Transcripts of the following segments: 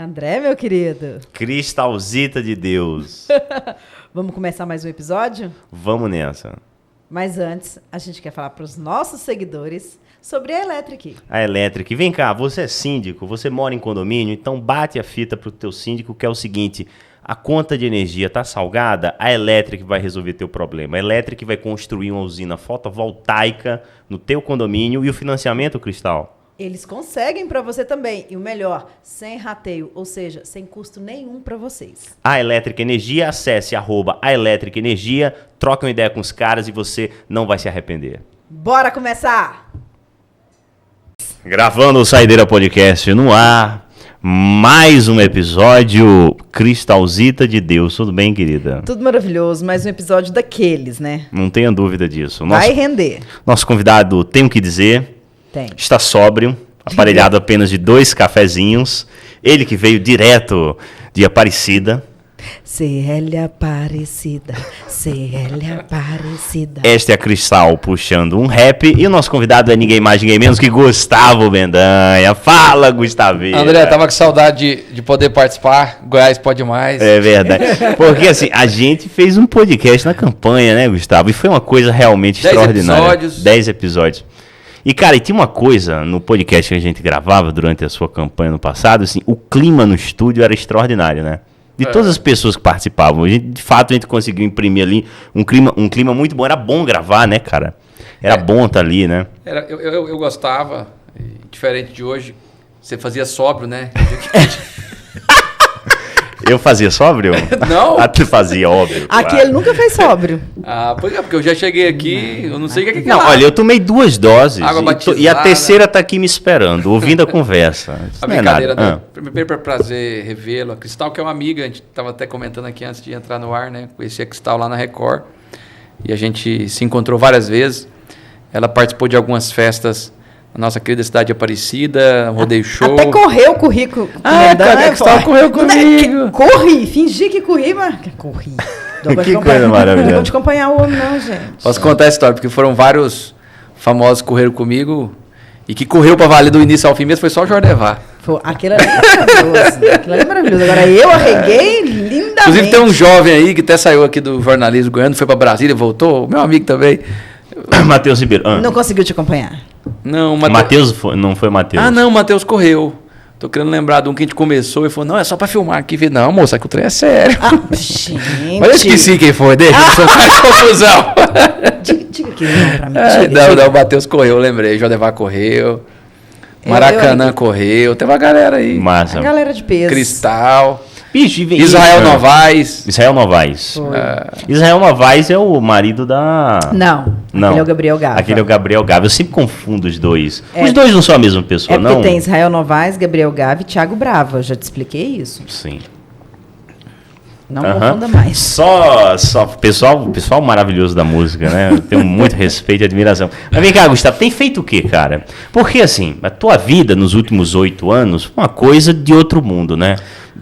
André, meu querido. Cristalzita de Deus. Vamos começar mais um episódio? Vamos nessa. Mas antes, a gente quer falar para os nossos seguidores sobre a Electric. A Electric. Vem cá, você é síndico, você mora em condomínio, então bate a fita pro teu síndico, que é o seguinte: a conta de energia tá salgada, a Electric vai resolver teu problema. A Electric vai construir uma usina fotovoltaica no teu condomínio e o financiamento, Cristal? Eles conseguem para você também. E o melhor, sem rateio, ou seja, sem custo nenhum para vocês. A Electric Energia, acesse @a Electric Energia, troca uma ideia com os caras e você não vai se arrepender. Bora começar! Gravando o Saideira Podcast no ar, mais um episódio Cristalzita de Deus. Tudo bem, querida? Tudo maravilhoso, mais um episódio daqueles, né? Não tenha dúvida disso. Vai render. Nosso convidado, tenho que dizer, está sóbrio, aparelhado apenas de 2 cafezinhos. Ele que veio direto de Aparecida. CL Aparecida, CL Aparecida. Esta é a Cristal puxando um rap. E o nosso convidado é ninguém mais, ninguém menos que Gustavo Mendanha. Fala, Gustavinho. André, tava com saudade de poder participar. Goiás pode mais. É verdade. Porque assim, a gente fez um podcast na campanha, né, Gustavo? E foi uma coisa realmente 10 extraordinária. episódios. 10 episódios. E, cara, e tinha uma coisa no podcast que a gente gravava durante a sua campanha no passado, assim, o clima no estúdio era extraordinário, né? De todas as pessoas que participavam, de fato a gente conseguiu imprimir ali um clima muito bom. Era bom gravar, né, cara? Era bom estar ali, né? Eu gostava, diferente de hoje, você fazia sóbrio, né? Eu fazia sóbrio? Não. Ah, tu fazia, óbvio. Aqui claro. ele nunca fez sóbrio. Ah, pois é, porque eu já cheguei aqui, eu não sei o que é Não, olha, eu tomei 2 doses Água e a batizada. terceira tá aqui me esperando, ouvindo a conversa. Isso A não é brincadeira, nada. né? Primeiro, prazer revê-lo. A Cristal, que é uma amiga, a gente estava até comentando aqui antes de entrar no ar, né? Conheci a Cristal lá na Record e a gente se encontrou várias vezes. Ela participou de algumas festas na nossa querida cidade de Aparecida, rodeio show. Até correu o currículo. Cara, a Cristal correu comigo. Corri, fingi que corri, mas... Corri. Que coisa maravilhosa. Não vou te acompanhar o homem, não, gente. Posso contar a história, porque foram vários famosos que correram comigo e que correu para valer do início ao fim mesmo foi só o Jordevar. Aquilo ali é maravilhoso. Aquilo ali é maravilhoso. Agora eu arreguei lindamente. Inclusive tem um jovem aí que até saiu aqui do jornalismo goiano, foi para Brasília, voltou, meu amigo também. Matheus Ribeiro. Não conseguiu te acompanhar. Não, Matheus não foi Matheus. Ah, não, o Matheus correu. Tô querendo lembrar de um que a gente começou e falou, não, é só para filmar aqui. Não, moça, que o trem é sério. Gente. Mas eu esqueci quem foi, deixa, não faz confusão. Diga que não pra mim. Não, o Matheus correu, eu lembrei, Jodevar correu, Maracanã correu, teve uma galera aí. Massa. A galera de peso. Cristal. Bicho, Israel Novaes. Israel Novaes. Israel Novaes é o marido da... Não. Aquele é o Gabriel Gava. Aquele é o Gabriel Gava. Eu sempre confundo os dois. É. Os dois não são a mesma pessoa, porque não? tem Israel Novaes, Gabriel Gava e Thiago Brava. Eu já te expliquei isso. Sim. Não confunda mais. Só pessoal maravilhoso da música, né? Eu tenho muito respeito e admiração. Mas vem cá, Gustavo, tem feito o quê, cara? Porque, assim, a tua vida nos últimos 8 anos foi uma coisa de outro mundo, né?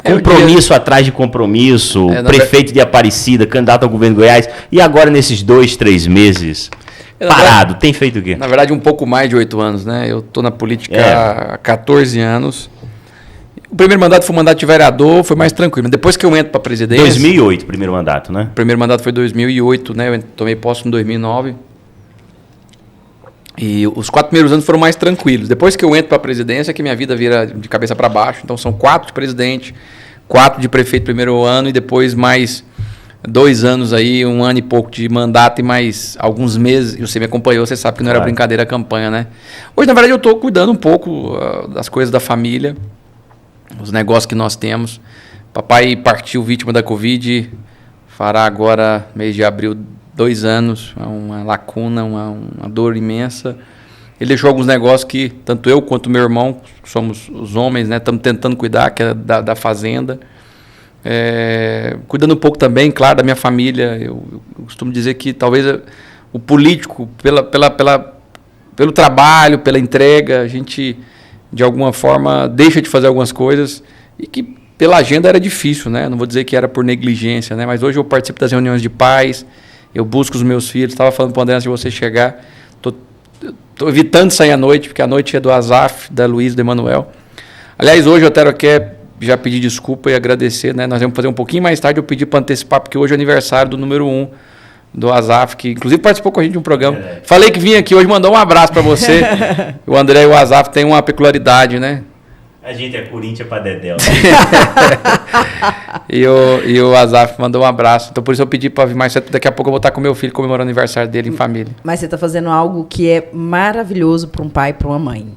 Compromisso atrás de compromisso, prefeito de Aparecida, candidato ao governo de Goiás, e agora nesses 2, 3 meses, parado, tem feito o quê? Na verdade, um pouco mais de 8 anos, né? Eu tô na política há 14 anos. O primeiro mandato foi um mandato de vereador, foi mais tranquilo. Depois que eu entro para a presidência... 2008, primeiro mandato, né? O primeiro mandato foi 2008, né? Eu tomei posse em 2009. E os 4 primeiros anos foram mais tranquilos. Depois que eu entro para a presidência, que minha vida vira de cabeça para baixo. Então, são 4 de presidente, 4 de prefeito primeiro ano e depois mais 2 anos aí, 1 ano e pouco de mandato e mais alguns meses. E você me acompanhou, você sabe que não era brincadeira a campanha, né? Hoje, na verdade, eu estou cuidando um pouco das coisas da família, os negócios que nós temos. Papai partiu vítima da Covid, fará agora, mês de abril, 2 anos, uma lacuna, uma dor imensa. Ele deixou alguns negócios que tanto eu quanto meu irmão, somos os homens, né, estamos tentando cuidar, que é da fazenda. Cuidando um pouco também, claro, da minha família. Eu costumo dizer que talvez o político, pelo trabalho, pela entrega, a gente, de alguma forma, deixa de fazer algumas coisas e que pela agenda era difícil, né? Não vou dizer que era por negligência, né? Mas hoje eu participo das reuniões de pais, eu busco os meus filhos. Estava falando para o André antes de você chegar. Estou evitando sair à noite, porque a noite é do Azaf, da Luiz, do Emanuel. Aliás, hoje eu quero aqui já pedir desculpa e agradecer, né? Nós vamos fazer um pouquinho mais tarde, eu pedi para antecipar, porque hoje é aniversário do número 1 do Azaf, que inclusive participou com a gente de um programa. Falei que vinha aqui hoje, mandou um abraço para você. O André e o Azaf têm uma peculiaridade, né? A gente é Corinthians pra Dedéu. E o Azaf mandou um abraço. Então por isso eu pedi para vir mais cedo. Daqui a pouco eu vou estar com meu filho comemorando o aniversário dele em família. Mas você está fazendo algo que é maravilhoso para um pai e para uma mãe.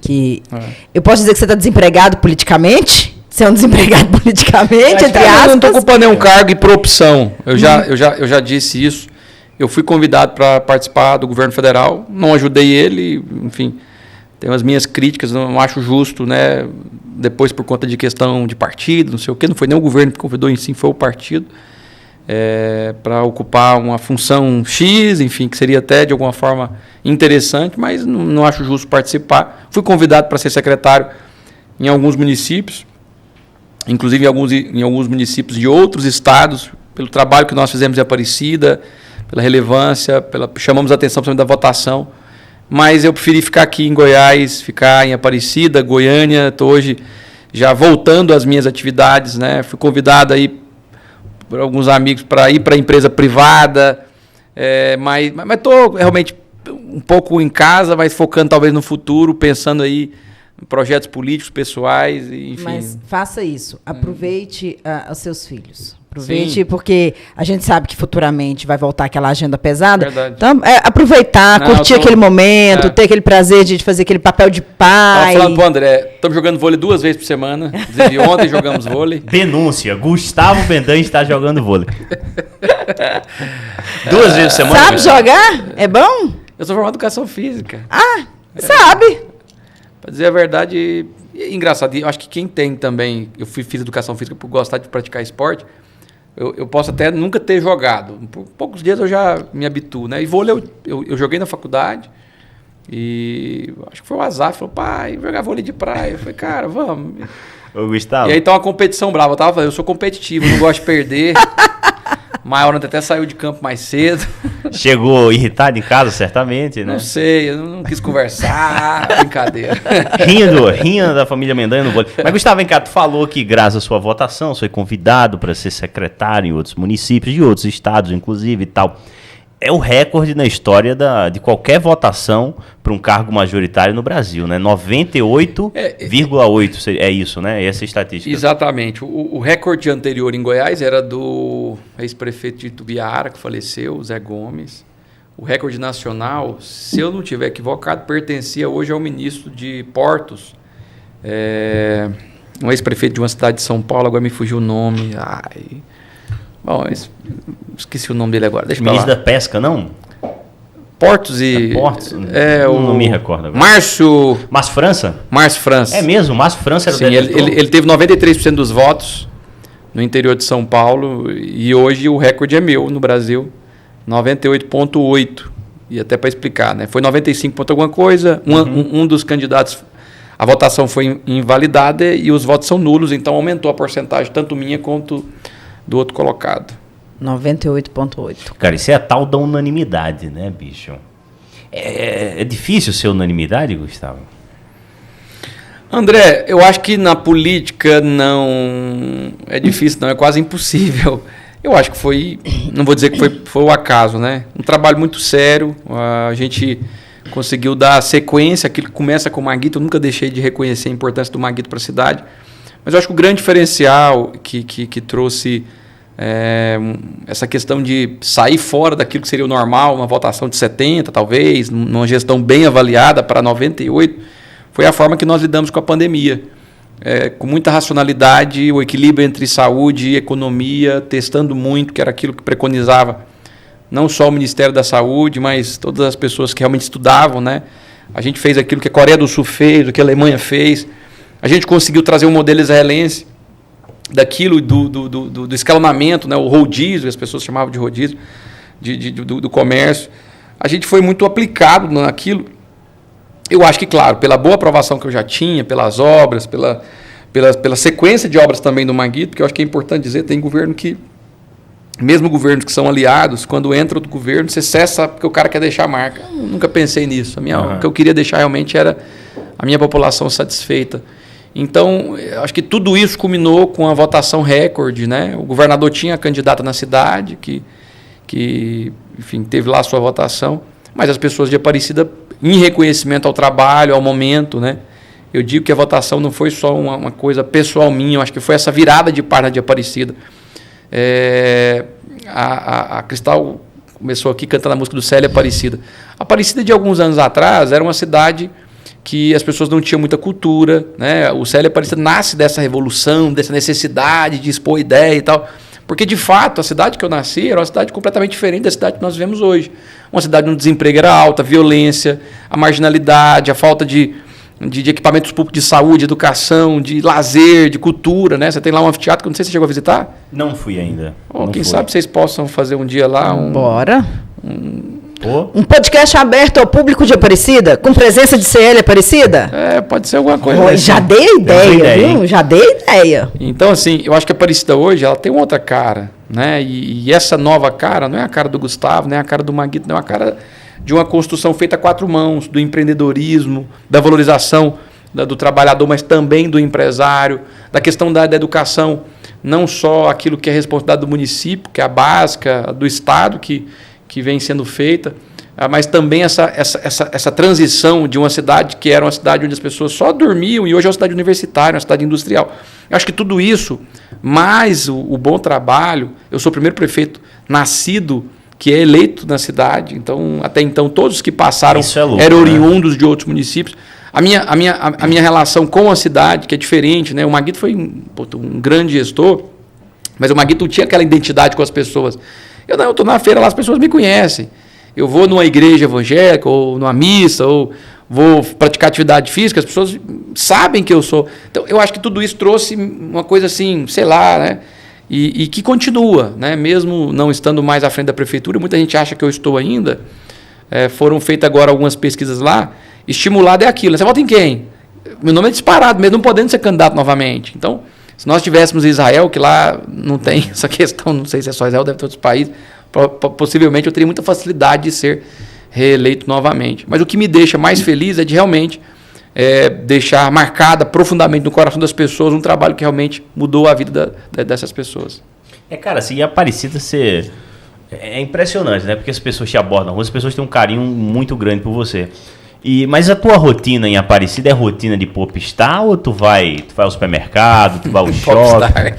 Eu posso dizer que você está desempregado politicamente? Você é um desempregado politicamente, entre aspas? Eu não estou ocupando nenhum cargo e por opção. Eu já disse isso. Eu fui convidado para participar do governo federal. Não ajudei ele, enfim. Tenho as minhas críticas, não acho justo, né? Depois, por conta de questão de partido, não sei o quê, não foi nem o governo que convidou em si, foi o partido, para ocupar uma função X, enfim, que seria até de alguma forma interessante, mas não acho justo participar. Fui convidado para ser secretário em alguns municípios, inclusive em alguns municípios de outros estados, pelo trabalho que nós fizemos em Aparecida, pela relevância, chamamos a atenção principalmente da votação. Mas eu preferi ficar aqui em Goiás, ficar em Aparecida, Goiânia. Estou hoje já voltando às minhas atividades, né? Fui convidado aí por alguns amigos para ir para a empresa privada, mas estou realmente um pouco em casa, mas focando talvez no futuro, pensando aí em projetos políticos, pessoais, enfim. Mas faça isso, aproveite os seus filhos. Aproveite, sim, porque a gente sabe que futuramente vai voltar aquela agenda pesada. Verdade. Então, aproveitar, curtir aquele momento, ter aquele prazer de fazer aquele papel de pai. Falando pro André, estamos jogando vôlei 2 vezes por semana. Inclusive, ontem jogamos vôlei. Denúncia, Gustavo Bendan está jogando vôlei. 2 vezes por semana. Sabe jogar? É bom? Eu sou formado em educação física. Sabe. Para dizer a verdade, engraçado, eu acho que quem tem também, fiz educação física por gostar de praticar esporte, eu posso até nunca ter jogado. Por poucos dias eu já me habituo, né? E vôlei eu joguei na faculdade e acho que foi o Azaf, falou, pai, jogar vôlei de praia. Eu falei, cara, vamos. Ô, Gustavo. E aí tá uma competição brava. Eu sou competitivo, não gosto de perder. Maior até saiu de campo mais cedo. Chegou irritado em casa, certamente, né? Não sei, eu não quis conversar. Brincadeira. Rindo da família Mendanha no vôlei. Mas, Gustavo, vem cá, tu falou que graças à sua votação, você foi convidado para ser secretário em outros municípios, de outros estados, inclusive, e tal. É o recorde na história de qualquer votação para um cargo majoritário no Brasil, né? 98,8% é isso, né? Essa é a estatística. Exatamente. O recorde anterior em Goiás era do ex-prefeito de Itubiara, que faleceu, Zé Gomes. O recorde nacional, se eu não estiver equivocado, pertencia hoje ao ministro de Portos, um ex-prefeito de uma cidade de São Paulo, agora me fugiu o nome. Bom, esqueci o nome dele agora. Deixa eu falar. Ministro da Pesca, não? Portos e... Portos? Não me recordo agora. Márcio França? Márcio França. É mesmo? Márcio França era o diretor? Ele teve 93% dos votos no interior de São Paulo e hoje o recorde é meu no Brasil, 98,8%. E até para explicar, né? Foi 95 ponto alguma coisa, um dos candidatos, a votação foi invalidada e os votos são nulos, então aumentou a porcentagem, tanto minha quanto do outro colocado. 98,8%. Cara, isso é a tal da unanimidade, né, bicho? É difícil ser unanimidade, Gustavo? André, eu acho que na política não é difícil, não, é quase impossível. Eu acho que foi, não vou dizer que foi o acaso, né? Um trabalho muito sério, a gente conseguiu dar sequência, aquilo que começa com o Maguito, eu nunca deixei de reconhecer a importância do Maguito para a cidade. Mas eu acho que o grande diferencial que trouxe essa questão de sair fora daquilo que seria o normal, uma votação de 70, talvez, numa gestão bem avaliada para 98, foi a forma que nós lidamos com a pandemia. Com muita racionalidade, o equilíbrio entre saúde e economia, testando muito, que era aquilo que preconizava não só o Ministério da Saúde, mas todas as pessoas que realmente estudavam, né? A gente fez aquilo que a Coreia do Sul fez, o que a Alemanha fez. A gente conseguiu trazer um modelo israelense daquilo do escalonamento, né, o rodízio, as pessoas chamavam de rodízio, do comércio. A gente foi muito aplicado naquilo. Eu acho que, claro, pela boa aprovação que eu já tinha, pelas obras, pela sequência de obras também do Maguito, porque eu acho que é importante dizer, tem governo que, mesmo governos que são aliados, quando entra outro governo, você cessa porque o cara quer deixar a marca. Eu nunca pensei nisso. O que eu queria deixar realmente era a minha população satisfeita. Então, acho que tudo isso culminou com a votação recorde, né? O governador tinha candidata na cidade, que enfim, teve lá a sua votação, mas as pessoas de Aparecida, em reconhecimento ao trabalho, ao momento, né? Eu digo que a votação não foi só uma coisa pessoal minha, eu acho que foi essa virada de página de Aparecida. A Cristal começou aqui cantando a música do Célia Aparecida. Aparecida, de alguns anos atrás, era uma cidade que as pessoas não tinham muita cultura, né? O Célia Aparecida nasce dessa revolução, dessa necessidade de expor ideia e tal. Porque, de fato, a cidade que eu nasci era uma cidade completamente diferente da cidade que nós vivemos hoje. Uma cidade onde o desemprego era alto, a violência, a marginalidade, a falta de equipamentos públicos de saúde, educação, de lazer, de cultura, né? Você tem lá um anfiteatro que eu não sei se você chegou a visitar. Não fui ainda. Quem sabe vocês possam fazer um dia lá. Bora. Um podcast aberto ao público de Aparecida, com presença de CL Aparecida? Pode ser alguma coisa. Já dei a ideia, viu? Já dei a ideia. Então, assim, eu acho que a Aparecida hoje, ela tem uma outra cara, né? E essa nova cara não é a cara do Gustavo, não é a cara do Maguito, não é a cara de uma construção feita a 4 mãos, do empreendedorismo, da valorização do trabalhador, mas também do empresário, da questão da educação, não só aquilo que é responsabilidade do município, que é a básica, do Estado, que vem sendo feita, mas também essa transição de uma cidade que era uma cidade onde as pessoas só dormiam e hoje é uma cidade universitária, uma cidade industrial. Eu acho que tudo isso, mais o bom trabalho, eu sou o primeiro prefeito nascido que é eleito na cidade, então até então todos que passaram eram oriundos de outros municípios. A minha relação com a cidade, que é diferente, né? O Maguito foi um grande gestor, mas o Maguito tinha aquela identidade com as pessoas. Eu estou na feira lá, as pessoas me conhecem. Eu vou numa igreja evangélica, ou numa missa, ou vou praticar atividade física, as pessoas sabem que eu sou. Então, eu acho que tudo isso trouxe uma coisa assim, sei lá, né? E que continua, né? Mesmo não estando mais à frente da prefeitura, muita gente acha que eu estou ainda. Foram feitas agora algumas pesquisas lá. Estimulado é aquilo. Você vota em quem? Meu nome é disparado, mesmo não podendo ser candidato novamente. Então, se nós tivéssemos Israel, que lá não tem essa questão, não sei se é só Israel, deve ter outros países, possivelmente eu teria muita facilidade de ser reeleito novamente. Mas o que me deixa mais feliz é de realmente deixar marcada profundamente no coração das pessoas um trabalho que realmente mudou a vida dessas pessoas. Cara, assim, Aparecida é impressionante, né? Porque as pessoas te abordam, as pessoas têm um carinho muito grande por você. Mas a tua rotina em Aparecida é rotina de popstar ou tu vai ao supermercado, tu vai ao shopping?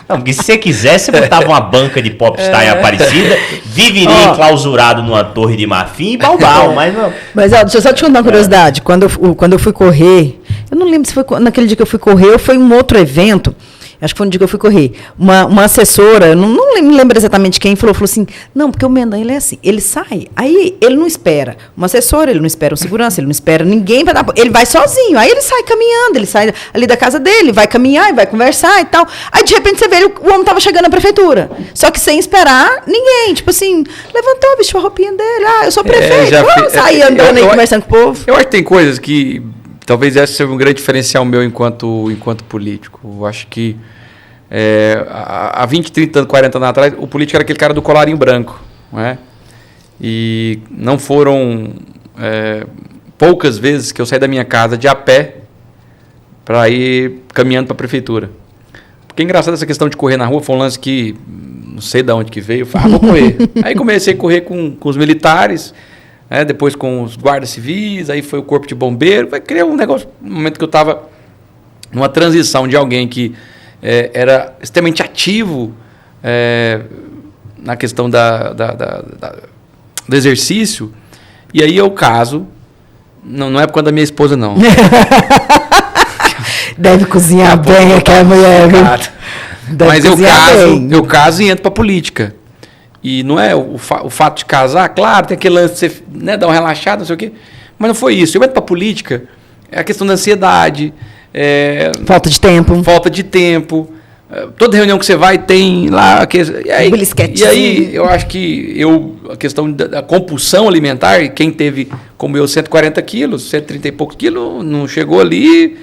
Não, porque se você quisesse, você botava uma banca de popstar em Aparecida, viveria enclausurado numa torre de marfim e balbal, mas não. Mas deixa eu só te contar uma curiosidade. Quando eu fui correr, eu não lembro se foi naquele dia que eu fui correr ou foi um outro evento. Acho que foi no dia que eu fui correr. Uma assessora, não me lembro exatamente quem, falou assim, não, porque o Mendan, ele é assim, ele sai, aí ele não espera uma assessora, ele não espera um segurança, ele não espera ninguém para dar, ele vai sozinho, aí ele sai caminhando, ele sai ali da casa dele, vai caminhar, vai conversar e tal. Aí de repente você vê, o homem estava chegando na prefeitura, só que sem esperar ninguém, tipo assim, levantou, vestiu a roupinha dele, eu sou prefeito, sair andando aí conversando com o povo. Eu acho que tem coisas que talvez esse seja um grande diferencial meu enquanto político. Eu acho que há 20, 30, 40 anos atrás, o político era aquele cara do colarinho branco. Não é? E não foram poucas vezes que eu saí da minha casa de a pé para ir caminhando para a prefeitura. Porque é engraçado essa questão de correr na rua, foi um lance que não sei de onde que veio. Eu falei, vou correr. Aí comecei a correr com os militares, depois com os guardas civis, aí foi o corpo de bombeiro, criar um negócio, no momento que eu estava numa transição de alguém que era extremamente ativo na questão do exercício, e aí eu caso, não é por conta da minha esposa, não. Deve cozinhar bem aquela mulher, viu? Mas eu caso e entro para política. E não é o fato de casar, claro, tem aquele lance de você dar uma relaxada, não sei o quê. Mas não foi isso. Eu entro para a política, é a questão da ansiedade. Falta de tempo. Toda reunião que você vai tem lá... E aí eu acho que a questão da compulsão alimentar, quem teve, como eu, 140 quilos, 130 e poucos quilos, não chegou ali...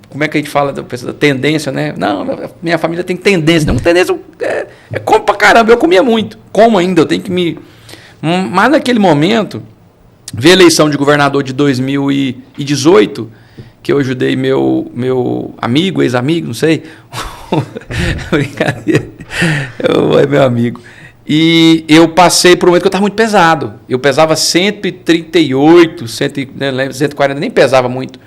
como é que a gente fala da tendência, né? Não, minha família tem tendência. Não, tendência como pra caramba. Eu comia muito. Como ainda, eu tenho que me... Mas naquele momento, vi a eleição de governador de 2018, que eu ajudei meu amigo, ex-amigo, não sei. Brincadeira. É meu amigo. E eu passei por um momento que eu estava muito pesado. Eu pesava 138, 140, nem pesava muito.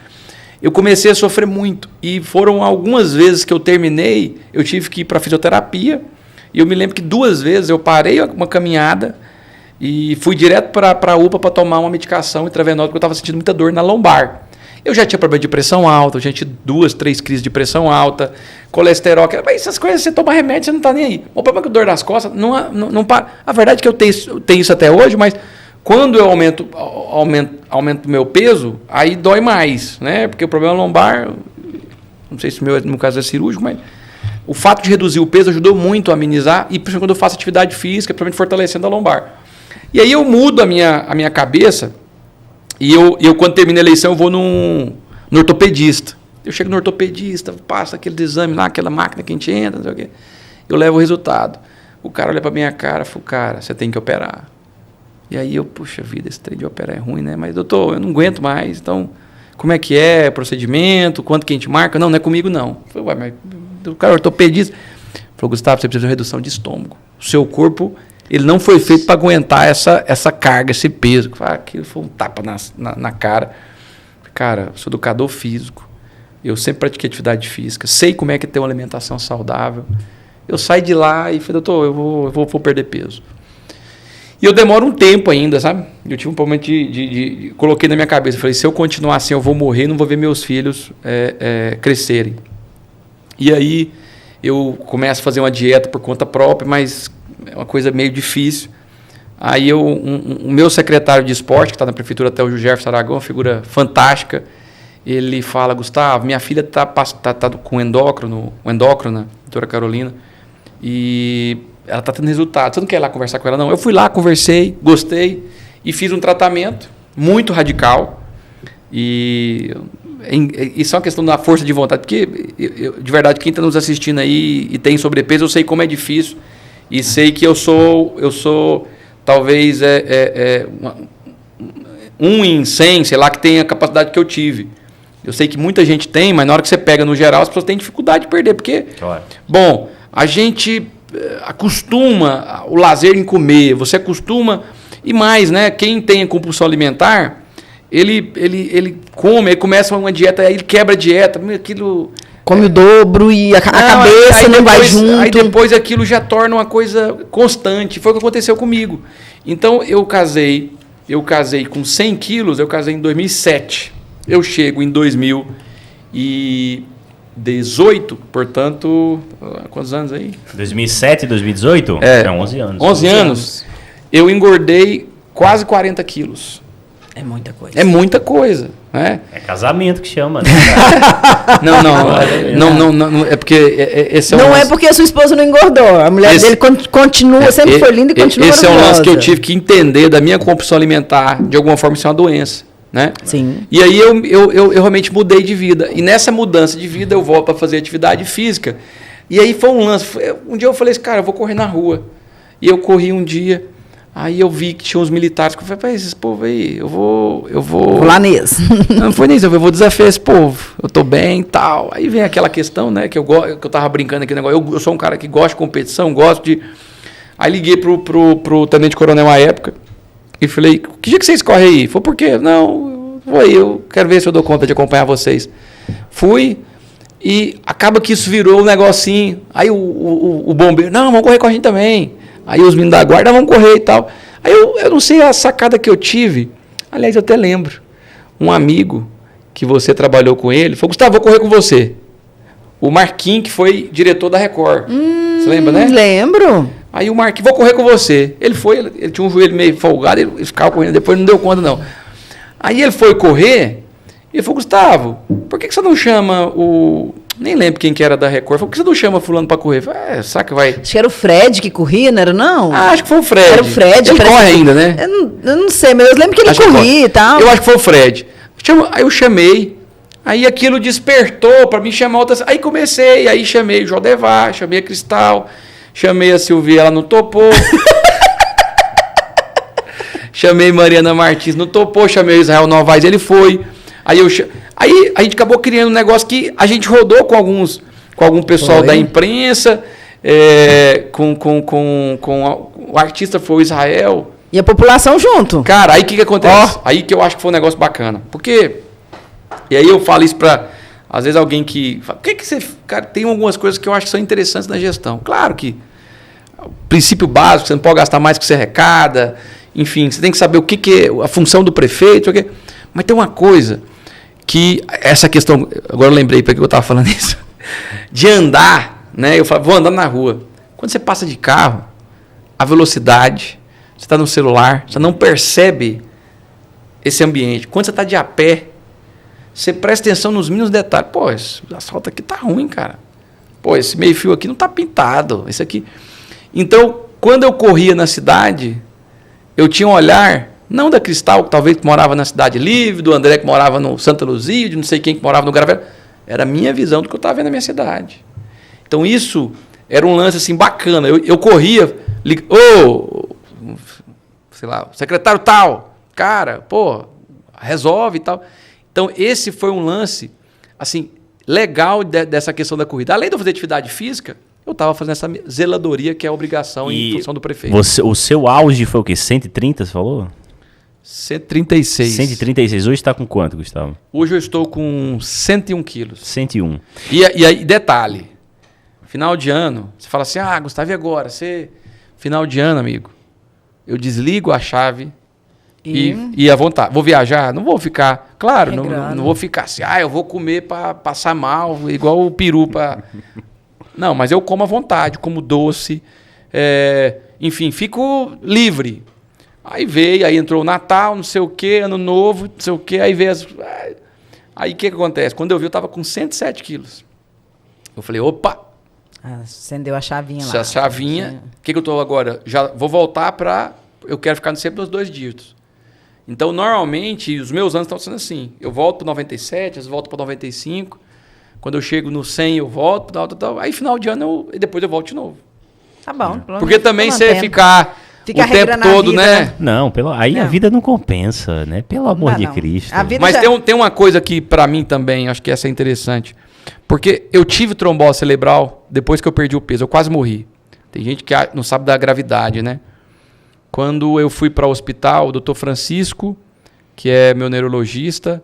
Eu comecei a sofrer muito. E foram algumas vezes que eu terminei, eu tive que ir para fisioterapia. E eu me lembro que 2 vezes eu parei uma caminhada e fui direto para a UPA para tomar uma medicação intravenosa, porque eu estava sentindo muita dor na lombar. Eu já tinha problema de pressão alta, eu já tinha 2, 3 crises de pressão alta, colesterol, mas essas coisas, você toma remédio, você não está nem aí. O problema é que dor nas costas, não para. A verdade é que eu tenho isso até hoje, mas quando eu aumento o meu peso, aí dói mais, né? Porque o problema lombar, não sei se no meu caso é cirúrgico, mas o fato de reduzir o peso ajudou muito a amenizar, e principalmente quando eu faço atividade física, principalmente fortalecendo a lombar. E aí eu mudo a minha cabeça. E eu, quando termino a eleição, eu vou no ortopedista. Eu chego no ortopedista, passo aquele exame lá, aquela máquina que a gente entra, não sei o quê. Eu levo o resultado. O cara olha pra minha cara e fala, cara, você tem que operar. E aí eu, puxa vida, esse trem de operar é ruim, né? Mas, doutor, eu não aguento mais. Então, como é que é? Procedimento? Quanto que a gente marca? Não é comigo, não. Eu falei, mas o cara ortopedista. Falou, Gustavo, você precisa de uma redução de estômago. O seu corpo... Ele não foi feito para aguentar essa carga, esse peso. Aquilo foi um tapa na cara. Cara, eu sou educador físico. Eu sempre pratiquei atividade física. Sei como é que tem uma alimentação saudável. Eu saí de lá e falei, doutor, eu vou perder peso. E eu demoro um tempo ainda, sabe? Eu tive um momento coloquei na minha cabeça. Falei, se eu continuar assim, eu vou morrer, não vou ver meus filhos crescerem. E aí eu começo a fazer uma dieta por conta própria, mas... é uma coisa meio difícil. Aí o meu secretário de esporte, que está na prefeitura até o Jefferson Aragão, uma figura fantástica, ele fala, Gustavo, minha filha está com endócrina, doutora Carolina, e ela está tendo resultado. Você não quer ir lá conversar com ela, não? Eu fui lá, conversei, gostei, e fiz um tratamento muito radical. E isso é uma questão da força de vontade, porque, de verdade, quem está nos assistindo aí e tem sobrepeso, eu sei como é difícil. E sei que eu sou talvez, 1 em 100, sei lá, que tem a capacidade que eu tive. Eu sei que muita gente tem, mas na hora que você pega no geral, as pessoas têm dificuldade de perder. Porque, bom, a gente acostuma o lazer em comer, você acostuma... E mais, né? Quem tem a compulsão alimentar, ele come, ele começa uma dieta, aí ele quebra a dieta, aquilo... Come o dobro e a cabeça aí não vai junto. Aí depois aquilo já torna uma coisa constante. Foi o que aconteceu comigo. Então eu casei com 100 quilos, eu casei em 2007. Eu chego em 2018, portanto, quantos anos aí? 2007, 2018? É 11 anos. 11 anos. Eu engordei quase 40 quilos. É muita coisa. É muita coisa, né? É casamento que chama, né? Não, é porque esse é não é porque a sua esposa não engordou. A mulher dele continua, sempre foi linda e continua esse maravilhosa. É um lance que eu tive que entender da minha compulsão alimentar. De alguma forma, isso é uma doença, né? Sim. E aí eu realmente mudei de vida. E nessa mudança de vida, eu volto para fazer atividade física. E aí foi um lance. Um dia eu falei assim, cara, eu vou correr na rua. E eu corri um dia... Aí eu vi que tinha uns militares, que eu falei, esses povo aí, eu vou lá nisso. Não foi nisso, eu vou desafiar esse povo, eu tô bem e tal. Aí vem aquela questão, né, que eu tava brincando aqui, negócio. Eu sou um cara que gosta de competição, gosto de... Aí liguei pro tenente coronel à época e falei, que dia que vocês correm aí? Falei, por quê? Não, vou aí, eu quero ver se eu dou conta de acompanhar vocês. Fui e acaba que isso virou um negocinho. Aí o bombeiro, não, vamos correr com a gente também. Aí os meninos da guarda vão correr e tal. Aí eu não sei a sacada que eu tive. Aliás, eu até lembro. Um amigo que você trabalhou com ele falou, Gustavo, vou correr com você. O Marquinhos, que foi diretor da Record. Você lembra, né? Lembro. Aí o Marquinhos, vou correr com você. Ele foi, ele tinha um joelho meio folgado, ele ficava correndo, depois não deu conta, não. Aí ele foi correr, e ele falou, Gustavo, por que você não chama o... Nem lembro quem que era da Record. Falei, por que você não chama fulano para correr? Falei, sabe que vai... Acho que era o Fred que corria, não era não? Ah, acho que foi o Fred. Era o Fred. Ele corre ainda, né? Eu não sei, mas eu lembro que ele corria e tal. Eu acho que foi o Fred. Aí eu chamei, aí aquilo despertou para mim chamar outras... Aí comecei, aí chamei o Jodevar, chamei a Cristal, chamei a Silvia, ela não topou. Chamei Mariana Martins, não topou, chamei o Israel Novaes, ele foi. Aí a gente acabou criando um negócio que a gente rodou com algum pessoal da imprensa, o artista foi o Israel. E a população junto. Cara, aí o que acontece? Aí que eu acho que foi um negócio bacana. Porque, e aí eu falo isso pra, às vezes, alguém que fala, por que você... Cara, tem algumas coisas que eu acho que são interessantes na gestão. Claro que o princípio básico, você não pode gastar mais do que você arrecada, enfim, você tem que saber o que é a função do prefeito, mas tem uma coisa que, essa questão, agora eu lembrei para que eu estava falando isso, de andar, né? Eu falo, vou andar na rua. Quando você passa de carro, a velocidade, você está no celular, você não percebe esse ambiente. Quando você está de a pé, você presta atenção nos mínimos detalhes. Pô, esse asfalto aqui tá ruim, cara. Pô, esse meio fio aqui não tá pintado. Esse aqui. Então, quando eu corria na cidade, eu tinha um olhar, não da Cristal, que talvez morava na Cidade Livre, do André que morava no Santa Luzia, de não sei quem que morava no Gravela. Era a minha visão do que eu estava vendo na minha cidade. Então, isso era um lance assim bacana. Eu corria, sei lá, secretário tal, cara, pô, resolve e tal. Então, esse foi um lance, assim, legal dessa questão da corrida. Além de eu fazer atividade física, eu estava fazendo essa zeladoria, que é a obrigação em função do prefeito. O seu auge foi o quê? 130, você falou? 136. 136. Hoje está com quanto, Gustavo? Hoje eu estou com 101 quilos. 101. E aí, detalhe, final de ano, você fala assim, Gustavo, e agora? Final de ano, amigo, eu desligo a chave e à vontade. Vou viajar? Não vou ficar, claro, não vou ficar assim, eu vou comer para passar mal, igual o peru para... Não, mas eu como à vontade, como doce, enfim, fico livre. Aí entrou o Natal, não sei o quê, Ano Novo, não sei o quê, aí veio Aí o que acontece? Quando eu vi, eu estava com 107 quilos. Eu falei, opa! Acendeu a chavinha lá. A chavinha. O que eu estou agora? Já vou voltar para... Eu quero ficar sempre nos 2 dígitos. Então, normalmente, os meus anos estão sendo assim. Eu volto para 97, eu volto para 95... Quando eu chego no 100, eu volto, tal. Aí, final de ano, depois eu volto de novo. Tá bom. Porque também você ficar o tempo todo, vida, né? Não, a vida não compensa, né? Pelo amor de Cristo. Mas tem uma coisa que, para mim também, acho que essa é interessante. Porque eu tive trombose cerebral depois que eu perdi o peso. Eu quase morri. Tem gente que não sabe da gravidade, né? Quando eu fui para o hospital, o doutor Francisco, que é meu neurologista...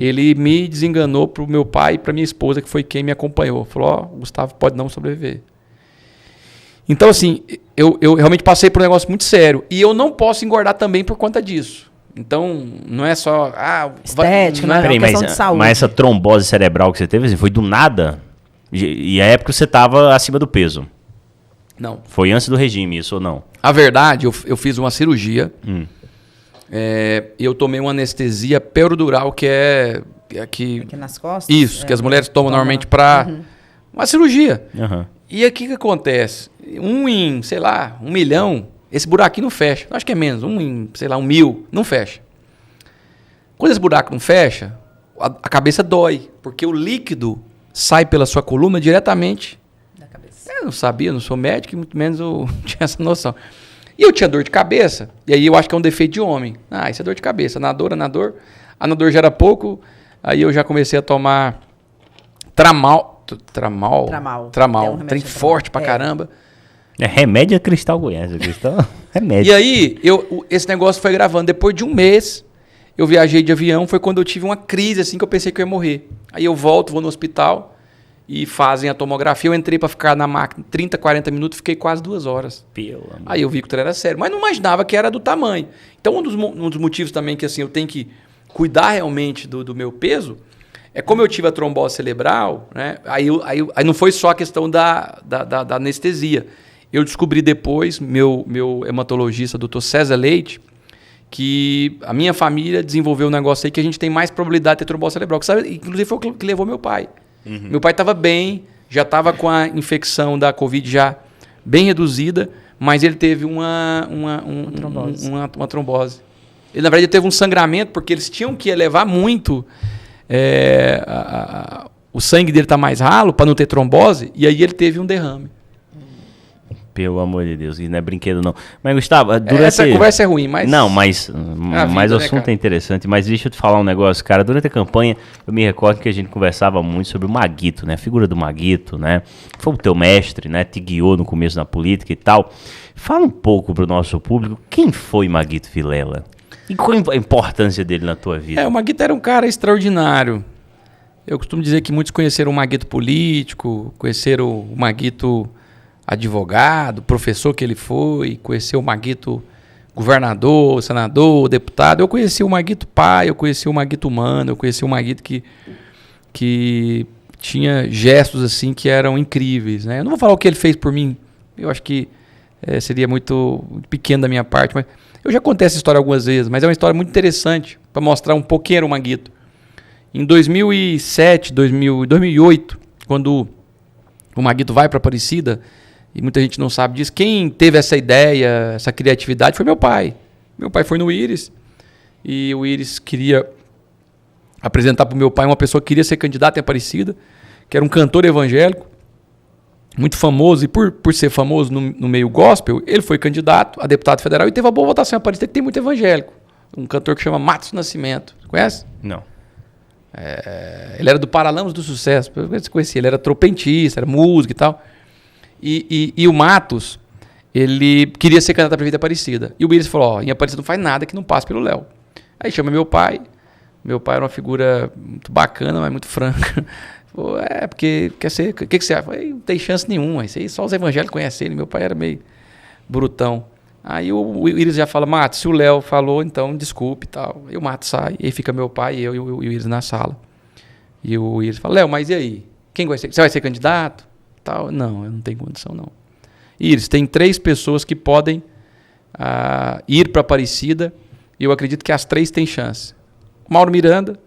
Ele me desenganou para o meu pai e para minha esposa, que foi quem me acompanhou. Falou, o Gustavo pode não sobreviver. Então, assim, eu realmente passei por um negócio muito sério. E eu não posso engordar também por conta disso. Então, não é só... estético, não é Peraí, questão de saúde. Mas essa trombose cerebral que você teve, assim, foi do nada? E a época você estava acima do peso? Não. Foi antes do regime, isso ou não? A verdade, eu fiz uma cirurgia... eu tomei uma anestesia peridural, que é... Aqui nas costas? Isso, que as mulheres tomam normalmente para... Uma cirurgia. Uhum. E aqui o que acontece? Em, sei lá, 1 milhão, esse buraquinho não fecha. Acho que é menos, em, sei lá, 1.000, não fecha. Quando esse buraco não fecha, a cabeça dói, porque o líquido sai pela sua coluna diretamente da cabeça. Eu não sabia, não sou médico, e muito menos eu tinha essa noção. E eu tinha dor de cabeça, e aí eu acho que é um defeito de homem. Isso é dor de cabeça, na dor. A dor já era pouco, aí eu já comecei a tomar Tramal. Trem forte pra caramba. Remédio é Cristal Goiás, Cristal remédio. E aí, esse negócio foi gravando. Depois de um mês, eu viajei de avião, foi quando eu tive uma crise, assim, que eu pensei que eu ia morrer. Aí eu vou no hospital, e fazem a tomografia. Eu entrei para ficar na máquina 30, 40 minutos, fiquei quase 2 horas. Aí eu vi que o trem era sério, mas não imaginava que era do tamanho. Então, um dos motivos também que assim, eu tenho que cuidar realmente do meu peso é como eu tive a trombose cerebral, né? Aí não foi só a questão da anestesia. Eu descobri depois, meu hematologista, doutor César Leite, que a minha família desenvolveu um negócio aí que a gente tem mais probabilidade de ter trombose cerebral. Que, sabe, inclusive foi o que levou meu pai. Meu pai estava bem, já estava com a infecção da Covid já bem reduzida, mas ele teve uma trombose. Ele, na verdade, teve um sangramento, porque eles tinham que elevar muito o sangue dele está mais ralo para não ter trombose, e aí ele teve um derrame. Pelo amor de Deus, isso não é brinquedo não. Mas, Gustavo, durante... Essa conversa é ruim, mas... Não, mas o assunto cara? é interessante. Mas deixa eu te falar um negócio, cara. Durante a campanha, eu me recordo que a gente conversava muito sobre o Maguito, né? A figura do Maguito, né? Foi o teu mestre, né? Te guiou no começo na política e tal. Fala um pouco pro nosso público, quem foi Maguito Vilela? E qual a importância dele na tua vida? O Maguito era um cara extraordinário. Eu costumo dizer que muitos conheceram o Maguito político, conheceram o Maguito advogado, professor que ele foi, conheceu o Maguito governador, senador, deputado. Eu conheci o Maguito pai, eu conheci o Maguito humano, eu conheci o Maguito que tinha gestos assim que eram incríveis, né? Eu não vou falar o que ele fez por mim, eu acho que seria muito pequeno da minha parte, mas eu já contei essa história algumas vezes, mas é uma história muito interessante para mostrar um pouquinho era o Maguito. Em 2007, 2008, quando o Maguito vai para Aparecida, e muita gente não sabe disso, quem teve essa ideia, essa criatividade foi meu pai. Meu pai foi no Íris, e o Íris queria apresentar para o meu pai uma pessoa que queria ser candidata em Aparecida, que era um cantor evangélico, muito famoso, e por ser famoso no meio gospel, ele foi candidato a deputado federal e teve uma boa votação em Aparecida, que tem muito evangélico. Um cantor que chama Matos Nascimento. Conhece? Não. Ele era do Paralamas do Sucesso. Eu conheci, ele era trompetista, era músico e tal. E o Matos, ele queria ser candidato a prefeito de Aparecida. E o Íris falou, em Aparecida não faz nada que não passe pelo Léo. Aí chama meu pai. Meu pai era uma figura muito bacana, mas muito franca. Falou, porque quer ser... O que você acha? Falei, não tem chance nenhuma. Isso aí só os evangélicos conhecem ele. Meu pai era meio brutão. Aí o Íris já fala, Matos, se o Léo falou, então desculpe e tal. Aí o Matos sai, e aí fica meu pai, eu e o Íris na sala. E o Íris fala, Léo, mas e aí? Quem vai ser? Você vai ser candidato? Tal. Não, eu não tenho condição, não. Íris, tem 3 pessoas que podem ir para Aparecida, e eu acredito que as 3 têm chance. O Mauro Miranda,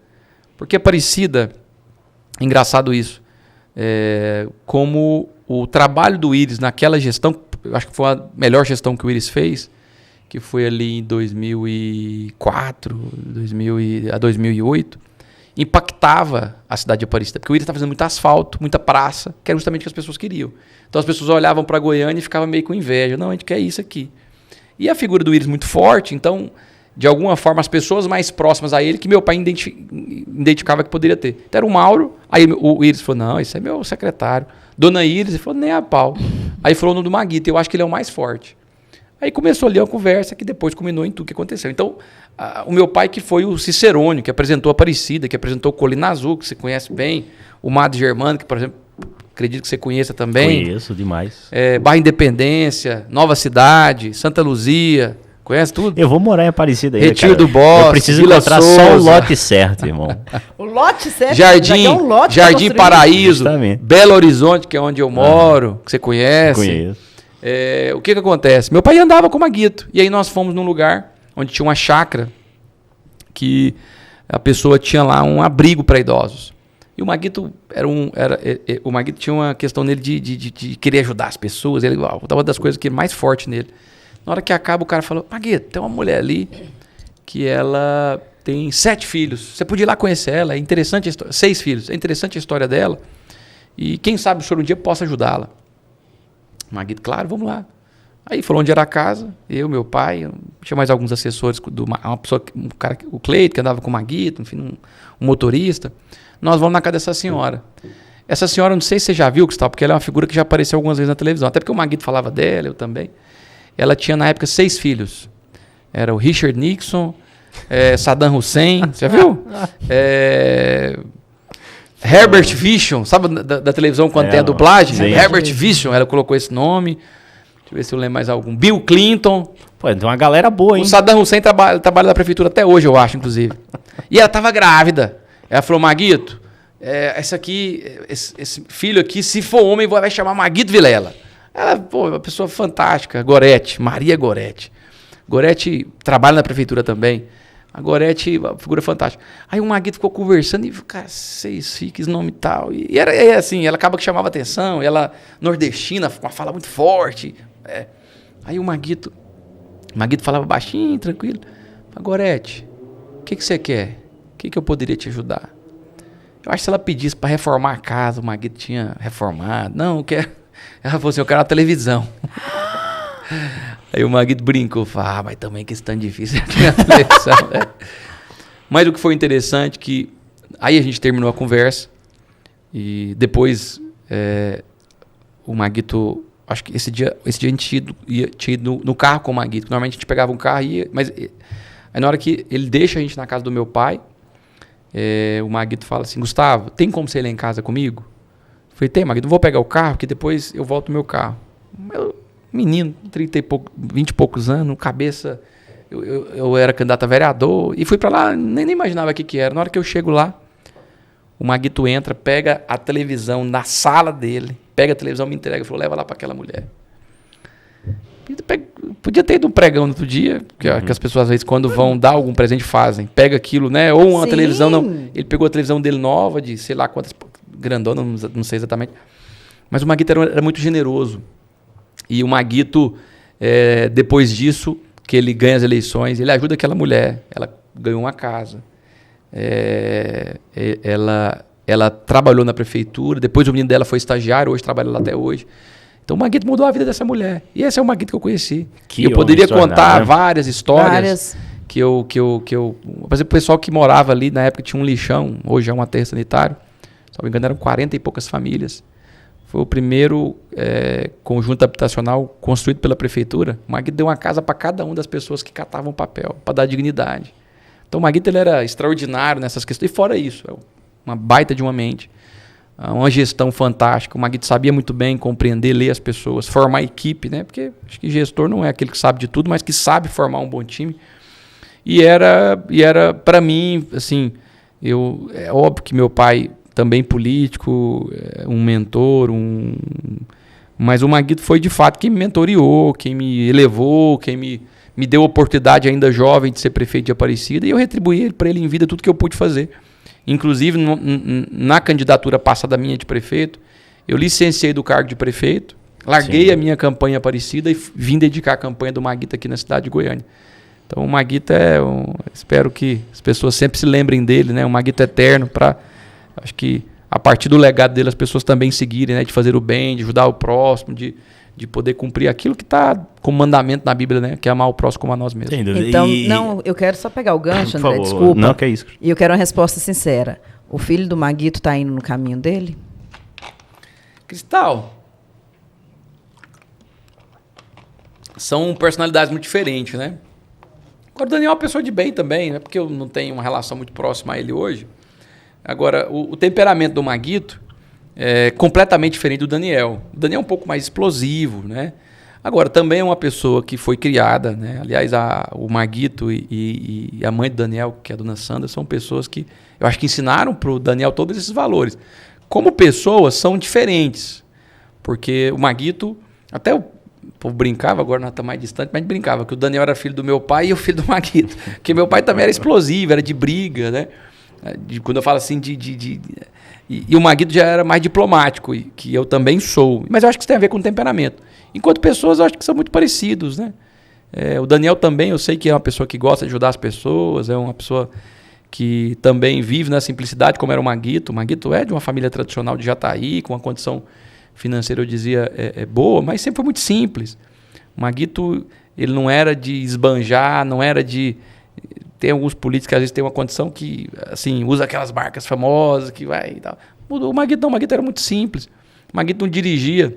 porque Aparecida, engraçado isso, como o trabalho do Íris naquela gestão, eu acho que foi a melhor gestão que o Íris fez, que foi ali em 2004, a 2008, impactava a cidade de Aparecida, porque o Íris estava fazendo muito asfalto, muita praça, que era justamente o que as pessoas queriam. Então as pessoas olhavam para Goiânia e ficavam meio com inveja. Não, a gente quer isso aqui. E a figura do Íris muito forte, então, de alguma forma, as pessoas mais próximas a ele, que meu pai identificava que poderia ter. Então era o Mauro, aí o Íris falou, não, esse é meu secretário. Dona Íris, ele falou, nem a pau. Aí falou o nome do Maguito, eu acho que ele é o mais forte. Aí começou ali uma conversa que depois culminou em tudo que aconteceu. Então, o meu pai que foi o Cicerone, que apresentou a Aparecida, que apresentou Colina Azul, que você conhece bem, o Madre Germano, que, por exemplo, acredito que você conheça também. Conheço demais. Bairro Independência, Nova Cidade, Santa Luzia, conhece tudo? Eu vou morar em Aparecida ainda, Retiro cara. do Bosque, eu preciso Vila encontrar Souza. só o lote certo, irmão. O lote certo? Jardim, um lote Jardim Paraíso, Justamente. Belo Horizonte, que é onde eu moro, que você conhece. Conheço. O que acontece? Meu pai andava com o Maguito. E aí nós fomos num lugar onde tinha uma chácara que a pessoa tinha lá um abrigo para idosos. E o Maguito o Maguito tinha uma questão nele de querer ajudar as pessoas. Ele uma das coisas que é mais forte nele. Na hora que acaba, o cara falou, Maguito, tem uma mulher ali que ela tem 7 filhos. Você podia ir lá conhecer ela, é interessante a história. 6 filhos, é interessante a história dela. E quem sabe o senhor um dia possa ajudá-la. Maguito, claro, vamos lá. Aí falou onde era a casa, eu, meu pai, tinha mais alguns assessores, uma pessoa, o Cleito, que andava com o Maguito, enfim, um motorista. Nós vamos na casa dessa senhora. Essa senhora, não sei se você já viu, Gustavo, porque ela é uma figura que já apareceu algumas vezes na televisão, até porque o Maguito falava dela, eu também. Ela tinha, na época, 6 filhos. Era o Richard Nixon, Saddam Hussein, você já viu? Herbert Vision, sabe da televisão quando tem a dublagem? Sim. Herbert Vision, ela colocou esse nome. Deixa eu ver se eu lembro mais algum. Bill Clinton. Pô, tem uma galera boa, hein? O Saddam Hussein trabalha na prefeitura até hoje, eu acho, inclusive. E ela estava grávida. Ela falou, Maguito, esse filho aqui, se for homem, vai chamar Maguito Vilela. Ela, pô, uma pessoa fantástica. Gorete, Maria Gorete. Gorete trabalha na prefeitura também. A Gorete, uma figura fantástica. Aí o Maguito ficou conversando e, cara, vocês ficam, nome e tal. E era assim, ela acaba que chamava atenção, ela nordestina, com uma fala muito forte. Aí o Maguito falava baixinho, tranquilo. Gorete, o que você quer? O que eu poderia te ajudar? Eu acho que se ela pedisse para reformar a casa, o Maguito tinha reformado. Não, eu quero... Ela falou assim, eu quero uma televisão. Aí o Maguito brincou, falou, mas também que isso tão difícil aqui na eleição, né? Mas o que foi interessante que aí a gente terminou a conversa e depois o Maguito, acho que esse dia a gente tinha ido no carro com o Maguito. Normalmente a gente pegava um carro e ia, mas aí na hora que ele deixa a gente na casa do meu pai, o Maguito fala assim, Gustavo, tem como você ir lá em casa comigo? Eu falei, tem, Maguito, não vou pegar o carro, que depois eu volto no meu carro. Menino, 20 e poucos anos, cabeça, eu era candidato a vereador, e fui pra lá, nem imaginava o que era. Na hora que eu chego lá, o Maguito entra, pega a televisão na sala dele, pega a televisão, me entrega, falou, leva lá pra aquela mulher. Podia ter ido um pregão no outro dia, que as pessoas às vezes quando vão dar algum presente fazem, pega aquilo, né, ou uma televisão, não, ele pegou a televisão dele nova, de sei lá quantas, grandona, não sei exatamente, mas o Maguito era muito generoso. E o Maguito, depois disso, que ele ganha as eleições, ele ajuda aquela mulher, ela ganhou uma casa, ela trabalhou na prefeitura, depois o menino dela foi estagiário, hoje trabalha lá até hoje. Então o Maguito mudou a vida dessa mulher. E esse é o Maguito que eu conheci. Eu poderia contar, né, várias histórias. Que eu, por exemplo, o pessoal que morava ali, na época tinha um lixão, hoje é um aterro sanitário, se não me engano eram 40 e poucas famílias. Foi o primeiro conjunto habitacional construído pela prefeitura. O Maguito deu uma casa para cada uma das pessoas que catavam papel, para dar dignidade. Então o Maguito ele era extraordinário nessas questões. E fora isso, uma baita de uma mente, uma gestão fantástica. O Maguito sabia muito bem compreender, ler as pessoas, formar equipe, né? Porque acho que gestor não é aquele que sabe de tudo, mas que sabe formar um bom time. E era para mim, assim, é óbvio que meu pai também político, um mentor, mas o Maguito foi de fato quem me mentoreou, quem me elevou, quem me deu a oportunidade ainda jovem de ser prefeito de Aparecida, e eu retribuí para ele em vida tudo que eu pude fazer. Inclusive, na candidatura passada minha de prefeito, eu licenciei do cargo de prefeito, larguei a minha campanha Aparecida e vim dedicar a campanha do Maguito aqui na cidade de Goiânia. Então o Maguito espero que as pessoas sempre se lembrem dele, né? Um Maguito eterno para, acho que a partir do legado dele as pessoas também seguirem, né? De fazer o bem, de ajudar o próximo, de poder cumprir aquilo que está como mandamento na Bíblia, né? Que é amar o próximo como a nós mesmos. Então, eu quero só pegar o gancho, André, desculpa. Não, que é isso. E eu quero uma resposta sincera. O filho do Maguito está indo no caminho dele? Cristal, são personalidades muito diferentes, né? Agora, o Daniel é uma pessoa de bem também, né? Porque eu não tenho uma relação muito próxima a ele hoje. Agora, o temperamento do Maguito é completamente diferente do Daniel. O Daniel é um pouco mais explosivo, né? Agora, também é uma pessoa que foi criada, né? Aliás, o Maguito e a mãe do Daniel, que é a dona Sandra, são pessoas que eu acho que ensinaram para o Daniel todos esses valores. Como pessoas, são diferentes. Porque o Maguito, até o povo brincava, agora não está mais distante, mas brincava que o Daniel era filho do meu pai e o filho do Maguito. Porque meu pai também era explosivo, era de briga, né? Quando eu falo assim, e o Maguito já era mais diplomático, que eu também sou. Mas eu acho que isso tem a ver com temperamento. Enquanto pessoas, eu acho que são muito parecidos, né? O Daniel também, eu sei que é uma pessoa que gosta de ajudar as pessoas, é uma pessoa que também vive na simplicidade, como era o Maguito. O Maguito é de uma família tradicional de Jataí, com uma condição financeira, eu dizia, boa, mas sempre foi muito simples. O Maguito, ele não era de esbanjar, não era de... Tem alguns políticos que às vezes tem uma condição que, assim, usa aquelas marcas famosas, que vai e tal. O Maguito não, o Maguito era muito simples. O Maguito não dirigia.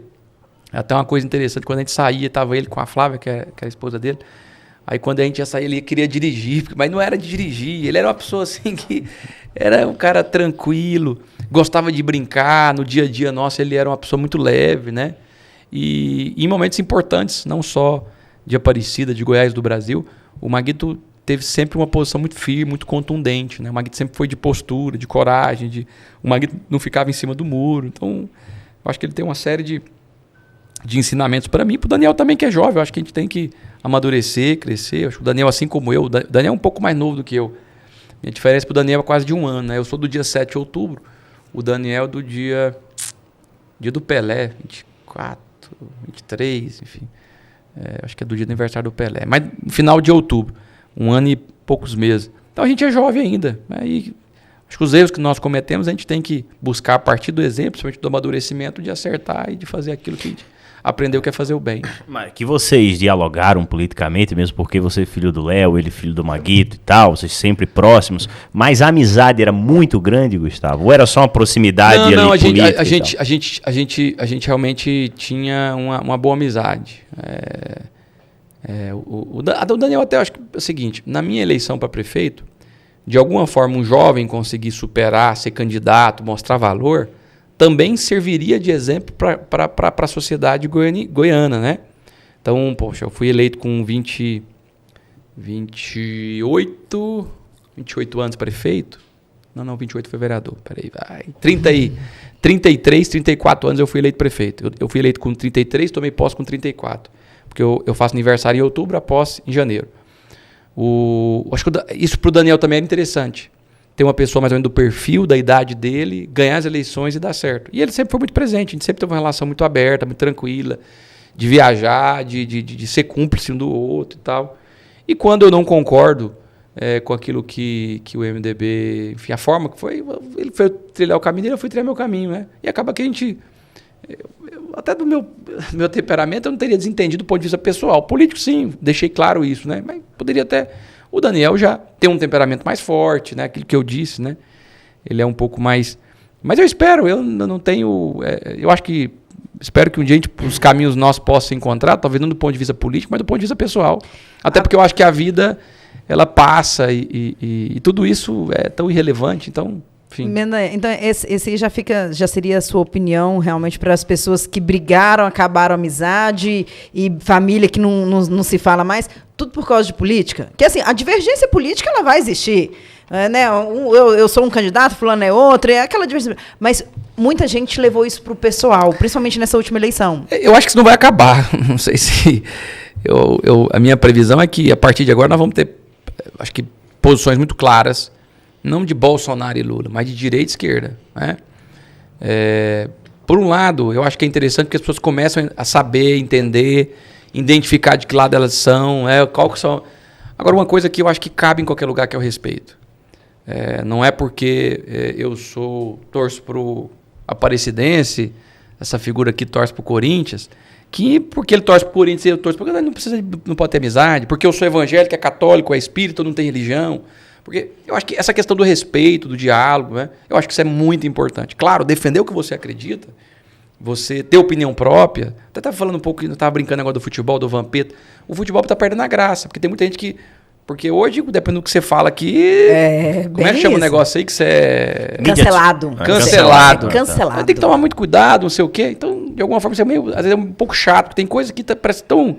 Até uma coisa interessante, quando a gente saía, estava ele com a Flávia, que é a esposa dele. Aí quando a gente ia sair, ele queria dirigir, mas não era de dirigir. Ele era uma pessoa assim que era um cara tranquilo, gostava de brincar. No dia a dia nosso, ele era uma pessoa muito leve, né? E em momentos importantes, não só de Aparecida, de Goiás, do Brasil, o Maguito teve sempre uma posição muito firme, muito contundente, né? O Maguito sempre foi de postura, de coragem, o Maguito não ficava em cima do muro. Então, eu acho que ele tem uma série de ensinamentos para mim, para o Daniel também, que é jovem. Eu acho que a gente tem que amadurecer, crescer. Eu acho que o Daniel, assim como eu, o Daniel é um pouco mais novo do que eu. Minha diferença para o Daniel é quase de um ano, né? Eu sou do dia 7 de outubro, o Daniel do dia do Pelé, 24, 23, enfim. Acho que é do dia do aniversário do Pelé. Mas no final de outubro, um ano e poucos meses. Então a gente é jovem ainda. Né? E Acho que os erros que nós cometemos, a gente tem que buscar a partir do exemplo, principalmente do amadurecimento, de acertar e de fazer aquilo que a gente aprendeu que é fazer o bem. Mas que vocês dialogaram politicamente, mesmo porque você é filho do Léo, ele filho do Maguito e tal, vocês sempre próximos, mas a amizade era muito grande, Gustavo? Ou era só uma proximidade Não, ali política? A gente realmente tinha uma boa amizade. O Daniel até acho que é o seguinte, na minha eleição para prefeito, de alguma forma um jovem conseguir superar, ser candidato, mostrar valor, também serviria de exemplo para a sociedade goiana, né? Então, poxa, eu fui eleito com 28 anos prefeito. Não, 28 foi vereador. Peraí, vai. 33, 34 anos eu fui eleito prefeito. Eu fui eleito com 33, tomei posse com 34. Porque eu faço aniversário em outubro, a posse em janeiro. Acho que isso para o Daniel também era interessante. Ter uma pessoa mais ou menos do perfil, da idade dele, ganhar as eleições e dar certo. E ele sempre foi muito presente, a gente sempre teve uma relação muito aberta, muito tranquila, de viajar, de ser cúmplice um do outro e tal. E quando eu não concordo com aquilo que o MDB, enfim, a forma que foi, ele foi trilhar o caminho dele, eu fui trilhar meu caminho, né? E acaba que a gente, até do meu temperamento, eu não teria desentendido do ponto de vista pessoal. Político, sim, deixei claro isso, né? Mas poderia até... O Daniel já tem um temperamento mais forte, né? Aquilo que eu disse, né? Ele é um pouco mais... Mas eu espero, eu não tenho... eu acho que... Espero que um dia os caminhos nossos possam se encontrar, talvez não do ponto de vista político, mas do ponto de vista pessoal. Até porque eu acho que a vida, ela passa e tudo isso é tão irrelevante, então... Enfim. Então, esse já seria a sua opinião realmente para as pessoas que brigaram, acabaram a amizade e família que não se fala mais, tudo por causa de política? Que assim, a divergência política ela vai existir. Né? Eu sou um candidato, fulano é outro, é aquela divergência. Mas muita gente levou isso para o pessoal, principalmente nessa última eleição. Eu acho que isso não vai acabar. Não sei se... a minha previsão é que a partir de agora nós vamos ter, acho que, posições muito claras, não de Bolsonaro e Lula, mas de direita e esquerda. Né? Por um lado, eu acho que é interessante que as pessoas começam a saber, entender, identificar de que lado elas são, qual que são. Agora, uma coisa que eu acho que cabe em qualquer lugar, que é o respeito. Não é porque eu torço para o Aparecidense, essa figura aqui torce para o Corinthians, que porque ele torce para o Corinthians e eu torço para o Corinthians, não pode ter amizade, porque eu sou evangélico, é católico, é espírita, não tem religião. Porque eu acho que essa questão do respeito, do diálogo, né, eu acho que isso é muito importante. Claro, defender o que você acredita, você ter opinião própria. Até estava falando um pouco, estava brincando agora do futebol, do Vampeta. O futebol está perdendo a graça, porque tem muita gente que... Porque hoje, dependendo do que você fala aqui... como é que chama o negócio aí que você é... Cancelado. Cancelado. Tem que tomar muito cuidado, não sei o quê. Então, de alguma forma, você às vezes é um pouco chato. Tem coisa que parece tão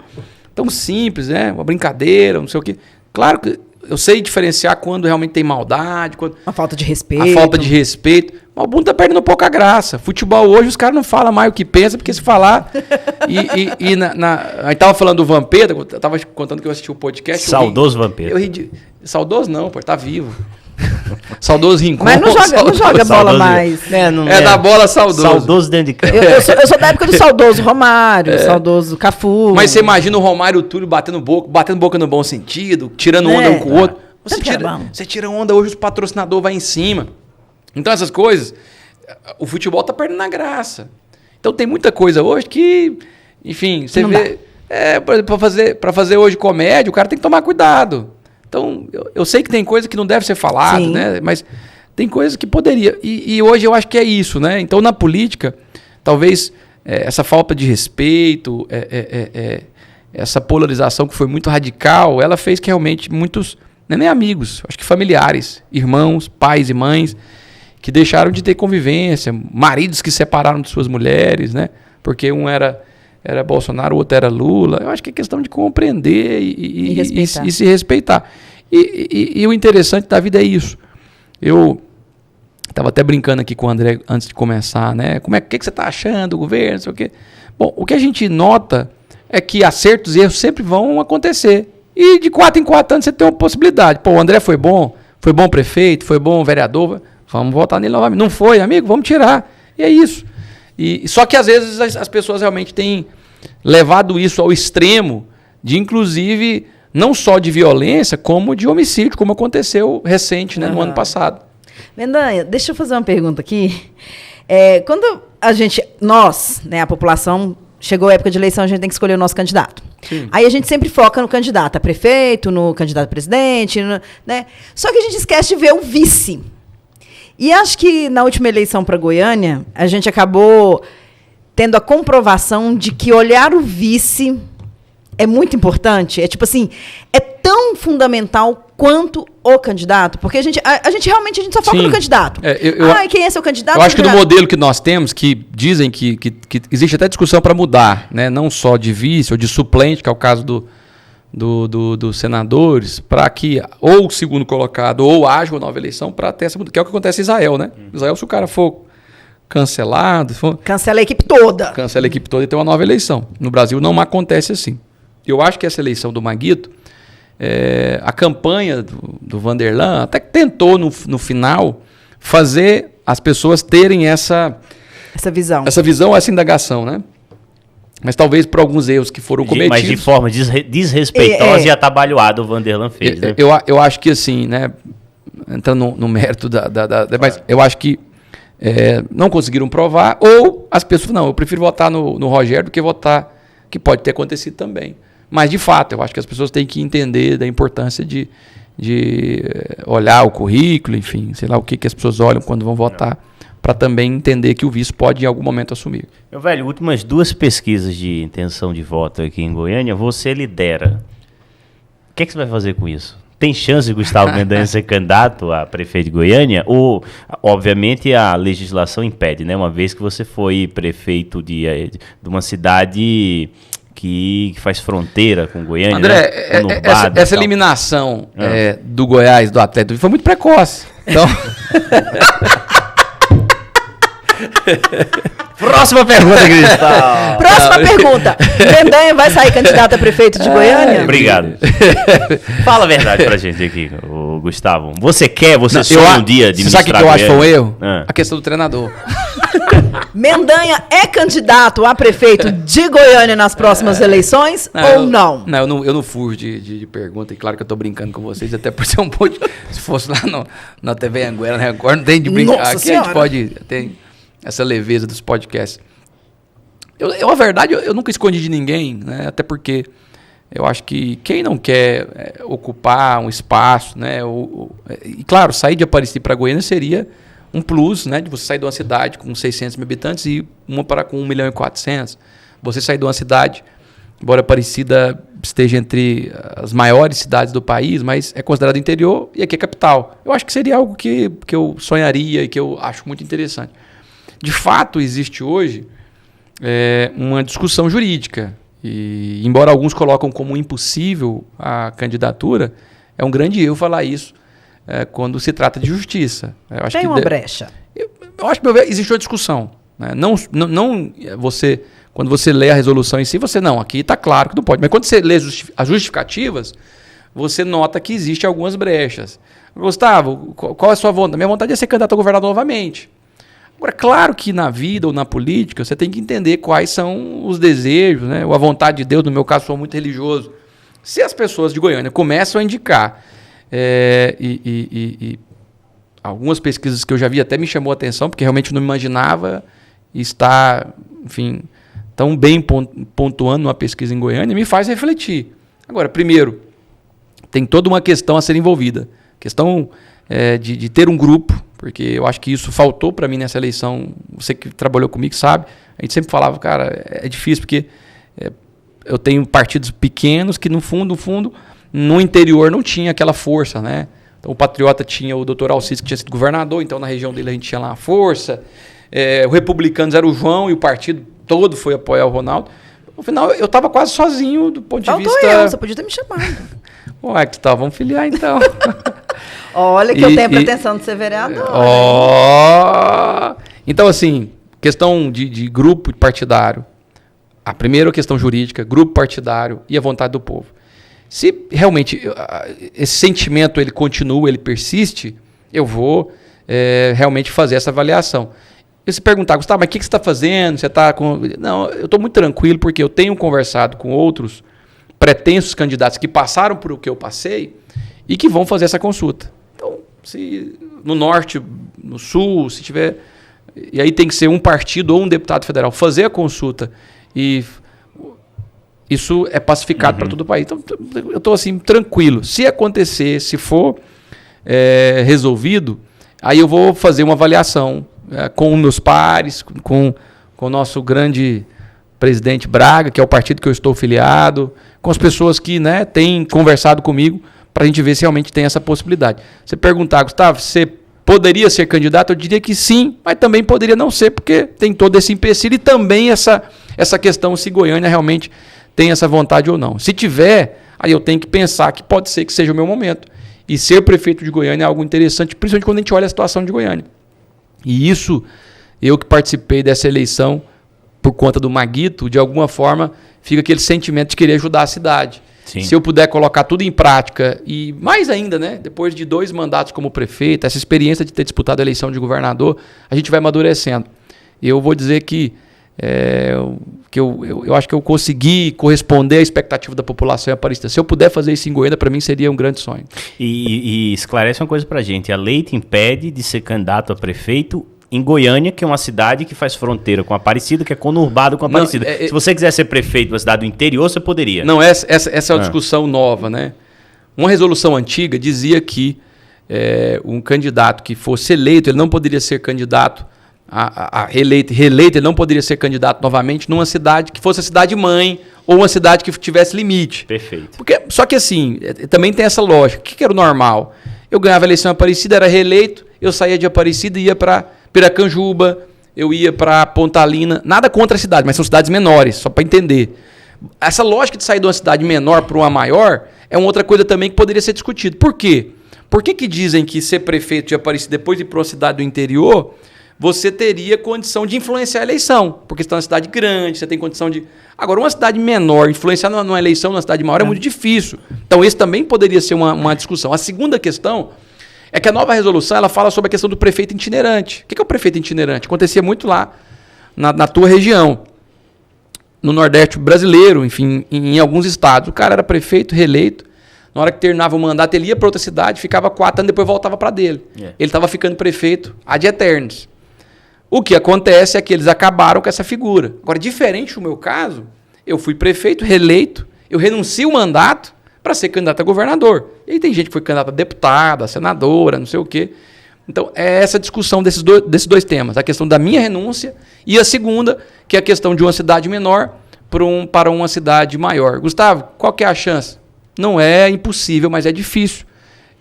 simples, né? Uma brincadeira, não sei o quê. Claro que eu sei diferenciar quando realmente tem maldade. A falta de respeito. A falta de respeito. Mas o mundo tá perdendo um pouco a graça. Futebol hoje, os caras não falam mais o que pensam, porque se falar... A gente tava falando do Vampeta, eu tava contando que eu assisti o podcast. Saudoso Vampeta. Saudoso não, pô, tá vivo. Saudoso Rincon. Mas não joga bola mais. Da bola saudoso. Saudoso dentro de campo. Eu sou da época do saudoso Romário, saudoso Cafu. Mas você imagina o Romário e o Túlio batendo boca no bom sentido, tirando onda um com o outro. Você tira onda, hoje os patrocinadores vão em cima. Então essas coisas, o futebol tá perdendo a graça. Então tem muita coisa hoje que, enfim, você vê... Para fazer hoje comédia, o cara tem que tomar cuidado. Então, eu sei que tem coisa que não deve ser falado, né? Mas tem coisas que poderia. E hoje eu acho que é isso, né? Então, na política, talvez essa falta de respeito, essa polarização que foi muito radical, ela fez que realmente muitos, não é nem amigos, acho que familiares, irmãos, pais e mães, que deixaram de ter convivência, maridos que separaram de suas mulheres, né? Porque um era Bolsonaro, o outro era Lula. Eu acho que é questão de compreender e se respeitar. E o interessante da vida é isso. Eu estava até brincando aqui com o André antes de começar, né? O que você está achando do governo, não sei o quê. Bom, o que a gente nota é que acertos e erros sempre vão acontecer. E de 4 em 4 anos você tem uma possibilidade. Pô, o André foi bom prefeito, foi bom vereador, vamos votar nele novamente. Não foi, amigo? Vamos tirar. E é isso. Só que às vezes as pessoas realmente têm levado isso ao extremo de, inclusive, não só de violência, como de homicídio, como aconteceu recente, né, no ano passado. Mendanha, deixa eu fazer uma pergunta aqui. Quando nós, né, a população, chegou a época de eleição, a gente tem que escolher o nosso candidato. Sim. Aí a gente sempre foca no candidato a prefeito, no candidato a presidente, né? Só que a gente esquece de ver o vice. E acho que na última eleição para Goiânia, a gente acabou tendo a comprovação de que olhar o vice é muito importante. É tipo assim, é tão fundamental quanto o candidato, porque a gente realmente só foca no candidato. Quem é seu candidato? Eu acho que no modelo que nós temos, que dizem que existe até discussão para mudar, né? Não só de vice ou de suplente, que é o caso dos senadores, para que ou o segundo colocado ou haja uma nova eleição para ter essa mudança, que é o que acontece em Israel, né? Israel, se o cara for cancelado... Cancela a equipe toda. Cancela a equipe toda e tem uma nova eleição. No Brasil não acontece assim. Eu acho que essa eleição do Maguito, a campanha do Vanderlan até que tentou, no final, fazer as pessoas terem essa visão, essa indagação, né? Mas talvez por alguns erros que foram cometidos... Mas de forma desrespeitosa e atabalhoada o Vanderlan fez, né? Eu acho que assim, né? Entrando no mérito mas eu acho que não conseguiram provar, ou as pessoas... Não, eu prefiro votar no Rogério do que votar... Que pode ter acontecido também. Mas, de fato, eu acho que as pessoas têm que entender da importância de olhar o currículo, enfim, sei lá o que as pessoas olham quando vão votar, para também entender que o vice pode, em algum momento, assumir. Meu velho, últimas 2 pesquisas de intenção de voto aqui em Goiânia, você lidera. O que você vai fazer com isso? Tem chance de Gustavo Mendanha ser candidato a prefeito de Goiânia? Ou, obviamente, a legislação impede, né? Uma vez que você foi prefeito de uma cidade que faz fronteira com Goiânia. André, né? essa eliminação do Goiás, do Atlético, foi muito precoce. Então... Próxima pergunta, Cristal. Próxima pergunta. Mendanha vai sair candidato a prefeito de Goiânia? Obrigado. Fala a verdade pra gente aqui, Gustavo. Você sonha um dia de administrar Goiânia? Sabe o que eu acho que foi um erro? A questão do treinador. Mendanha é candidato a prefeito de Goiânia nas próximas eleições ou não? Não, eu não fujo de pergunta. E claro que eu tô brincando com vocês, até por ser um pouco... Se fosse lá na TV Anguera, né? Agora não tem de brincar. Nossa Aqui Senhora. A gente pode... Tem essa leveza dos podcasts. A verdade, eu nunca escondi de ninguém, né? Até porque eu acho que quem não quer ocupar um espaço, né? E claro, sair de Aparecida para Goiânia seria um plus, né? De você sair de uma cidade com 600 mil habitantes e uma para com 1.400.000. Você sair de uma cidade, embora Aparecida esteja entre as maiores cidades do país, mas é considerado interior e aqui é capital. Eu acho que seria algo que eu sonharia e que eu acho muito interessante. De fato, existe hoje uma discussão jurídica. E, embora alguns colocam como impossível a candidatura, é um grande erro falar isso quando se trata de justiça. Eu acho Tem uma brecha. Eu acho que existe uma discussão. Né? Não você, quando você lê a resolução em si, aqui está claro que não pode. Mas quando você lê as justificativas, você nota que existem algumas brechas. Gustavo, qual é a sua vontade? Minha vontade é ser candidato a governador novamente. Agora, claro que na vida ou na política, você tem que entender quais são os desejos, né? Ou a vontade de Deus, no meu caso, sou muito religioso. Se as pessoas de Goiânia começam a indicar, algumas pesquisas que eu já vi até me chamou a atenção, porque realmente não imaginava estar, enfim, tão bem pontuando uma pesquisa em Goiânia, me faz refletir. Agora, primeiro, tem toda uma questão a ser envolvida. Questão de ter um grupo, porque eu acho que isso faltou para mim nessa eleição. Você que trabalhou comigo sabe, a gente sempre falava, cara, é difícil porque eu tenho partidos pequenos que no fundo, no interior não tinha aquela força, né? Então o Patriota tinha o Dr. Alcides, que tinha sido governador, então na região dele a gente tinha lá a força. O Republicanos era o João e o partido todo foi apoiar o Ronaldo. No final eu estava quase sozinho do ponto de vista... Você podia ter me chamado. Ué, que tal? Vamos filiar então. Olha que eu tenho a pretensão de ser vereador. Então, assim, questão de grupo partidário. A primeira questão jurídica, grupo partidário e a vontade do povo. Se realmente esse sentimento ele continua, ele persiste, eu vou realmente fazer essa avaliação. E se perguntar, Gustavo, mas o que você está fazendo? Você está com... Não, eu estou muito tranquilo porque eu tenho conversado com outros pretensos candidatos que passaram por o que eu passei e que vão fazer essa consulta. Então, se no norte, no sul, se tiver... E aí tem que ser um partido ou um deputado federal fazer a consulta e isso é pacificado para todo o país. Então, eu estou assim, tranquilo. Se acontecer, se for resolvido, aí eu vou fazer uma avaliação com meus pares, com o nosso grande presidente Braga, que é o partido que eu estou filiado, com as pessoas que, né, têm conversado comigo, para a gente ver se realmente tem essa possibilidade. Você perguntar, Gustavo, você poderia ser candidato? Eu diria que sim, mas também poderia não ser, porque tem todo esse empecilho e também essa questão se Goiânia realmente tem essa vontade ou não. Se tiver, aí eu tenho que pensar que pode ser que seja o meu momento. E ser prefeito de Goiânia é algo interessante, principalmente quando a gente olha a situação de Goiânia. E isso, eu que participei dessa eleição por conta do Maguito, de alguma forma, fica aquele sentimento de querer ajudar a cidade. Sim. Se eu puder colocar tudo em prática, e mais ainda, né, depois de 2 mandatos como prefeito, essa experiência de ter disputado a eleição de governador, a gente vai amadurecendo. E eu vou dizer que eu acho que eu consegui corresponder à expectativa da população aparecida. Se eu puder fazer isso em Goiânia, para mim seria um grande sonho. E esclarece uma coisa para a gente, a lei te impede de ser candidato a prefeito em Goiânia, que é uma cidade que faz fronteira com Aparecida, que é conurbado com Aparecida. Se você quiser ser prefeito de uma cidade do interior, você poderia. Não, essa é uma discussão nova, né? Uma resolução antiga dizia que um candidato que fosse eleito, ele não poderia ser candidato a reeleito, ele não poderia ser candidato novamente numa cidade que fosse a cidade mãe ou uma cidade que tivesse limite. Perfeito. Só que assim, também tem essa lógica. O que era o normal? Eu ganhava a eleição em Aparecida, era reeleito, eu saía de Aparecida e ia para Piracanjuba, eu ia para Pontalina, nada contra a cidade, mas são cidades menores, só para entender. Essa lógica de sair de uma cidade menor para uma maior é uma outra coisa também que poderia ser discutida. Por quê? Por que dizem que ser prefeito de Aparecida depois de ir para uma cidade do interior, você teria condição de influenciar a eleição? Porque você está numa cidade grande, você tem condição de... Agora, uma cidade menor, influenciar numa eleição numa cidade maior é muito difícil. Então, esse também poderia ser uma discussão. A segunda questão é que a nova resolução ela fala sobre a questão do prefeito itinerante. O que é o prefeito itinerante? Acontecia muito lá na tua região, no Nordeste brasileiro, enfim, em alguns estados. O cara era prefeito, reeleito. Na hora que terminava o mandato, ele ia para outra cidade, ficava 4 anos, depois voltava para dele. Yeah. Ele estava ficando prefeito ad eternos. O que acontece é que eles acabaram com essa figura. Agora, diferente do meu caso, eu fui prefeito, reeleito, eu renuncio o mandato para ser candidato a governador. E aí tem gente que foi candidata a deputada, a senadora, não sei o quê. Então, é essa discussão desses dois temas. A questão da minha renúncia e a segunda, que é a questão de uma cidade menor para uma cidade maior. Gustavo, qual que é a chance? Não é impossível, mas é difícil.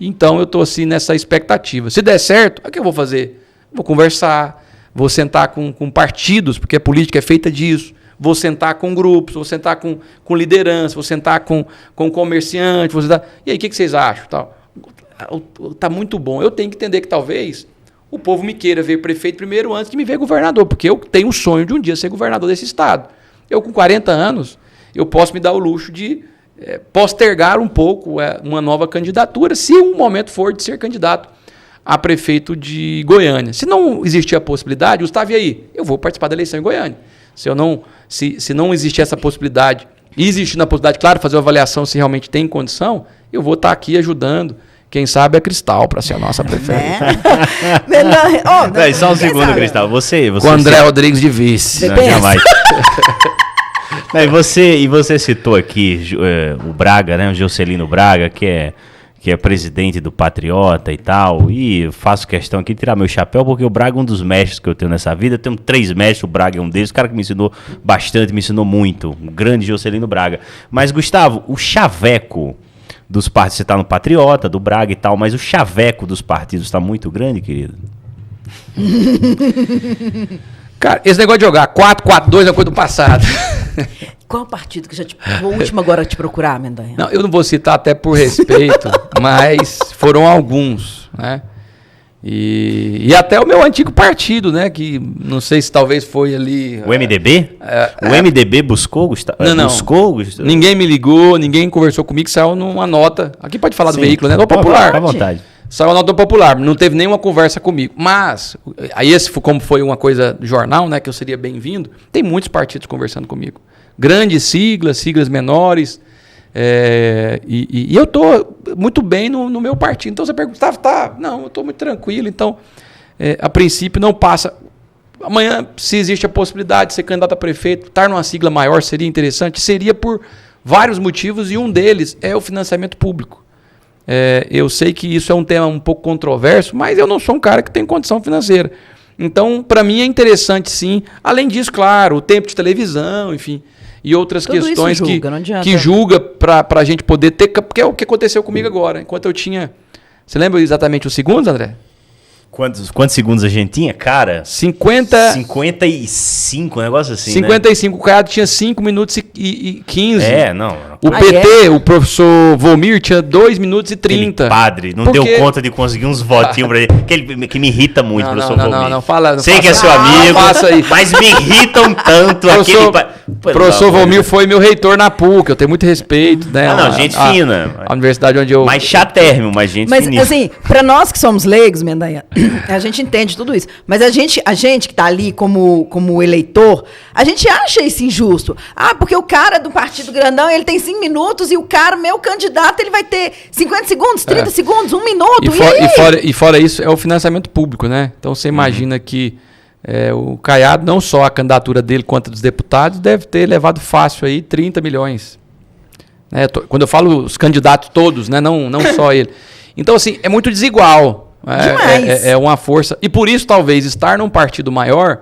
Então, eu estou assim nessa expectativa. Se der certo, o que eu vou fazer? Vou conversar, vou sentar com partidos, porque a política é feita disso. Vou sentar com grupos, vou sentar com liderança, vou sentar com comerciante, vou sentar... E aí, o que vocês acham? Tá muito bom. Eu tenho que entender que talvez o povo me queira ver prefeito primeiro antes de me ver governador, porque eu tenho o sonho de um dia ser governador desse estado. Eu, com 40 anos, eu posso me dar o luxo de postergar um pouco uma nova candidatura, se um momento for de ser candidato a prefeito de Goiânia. Se não existir a possibilidade, Gustavo, e aí? Eu vou participar da eleição em Goiânia. Se não existir essa possibilidade, e existir na possibilidade, claro, fazer uma avaliação se realmente tem condição, eu vou estar aqui ajudando, quem sabe a Cristal, para ser a nossa prefeita. Só um segundo, Cristal. Você com André Rodrigues de vice. Não, jamais. E você citou aqui o Braga, né, o Juscelino Braga, que é presidente do Patriota e tal, e faço questão aqui de tirar meu chapéu, porque o Braga é um dos mestres que eu tenho nessa vida. Eu tenho 3 mestres, o Braga é um deles, o cara que me ensinou bastante, me ensinou muito, o grande Juscelino Braga. Mas, Gustavo, o chaveco dos partidos, você está no Patriota, do Braga e tal, mas o chaveco dos partidos está muito grande, querido? Cara, esse negócio de jogar 4-4-2 é uma coisa do passado. Qual partido que já foi o último agora a te procurar, Mendanha? Não, eu não vou citar até por respeito, mas foram alguns, né? E até o meu antigo partido, né? Que não sei se talvez foi ali... O MDB? O MDB buscou, Gustavo? Não. Buscou, Gustavo? Ninguém me ligou, ninguém conversou comigo, saiu numa nota. Aqui pode falar do veículo, né? Do Popular. Fica à vontade. Saiu a nota do Popular, não teve nenhuma conversa comigo. Mas, aí como foi uma coisa do jornal, né? Que eu seria bem-vindo, tem muitos partidos conversando comigo. Grandes siglas menores, E eu estou muito bem no meu partido. Então você pergunta, não, eu estou muito tranquilo. Então, a princípio, não passa. Amanhã, se existe a possibilidade de ser candidato a prefeito, estar numa sigla maior seria interessante? Seria por vários motivos, e um deles é o financiamento público. Eu sei que isso é um tema um pouco controverso, mas eu não sou um cara que tem condição financeira. Então, para mim é interessante, sim. Além disso, claro, o tempo de televisão, enfim, e outras tudo questões que julga para a gente poder ter... Porque é o que aconteceu comigo agora. Enquanto eu tinha... Você lembra exatamente os segundos, André? Quantos segundos a gente tinha? Cara, 55, um negócio assim, 55, né? O Caiado tinha 5 minutos e 15. Não. O PT, o professor Volmir, tinha 2 minutos e 30. Aquele padre, não deu conta de conseguir uns votinhos pra ele. Que me irrita muito, professor Volmir. Não, fala. Sei que é seu amigo, mas me irritam tanto. Professor Volmir foi meu reitor na PUC, eu tenho muito respeito. Né? Gente fina. A universidade onde eu... Mais chatérrimo, mais gente finíssima. Mas, assim, para nós que somos leigos, Mendanha, a gente entende tudo isso. Mas a gente que está ali como eleitor, a gente acha isso injusto. Porque o cara do partido grandão, ele tem 5 minutos e o cara, meu candidato, ele vai ter 50 segundos, 30 segundos, 1 minuto. E fora isso, é o financiamento público, né? Então você imagina que o Caiado, não só a candidatura dele quanto dos deputados, deve ter levado fácil aí 30 milhões. Quando eu falo os candidatos todos, né? Não só ele. Então, assim, é muito desigual. É uma força. E por isso, talvez, estar num partido maior,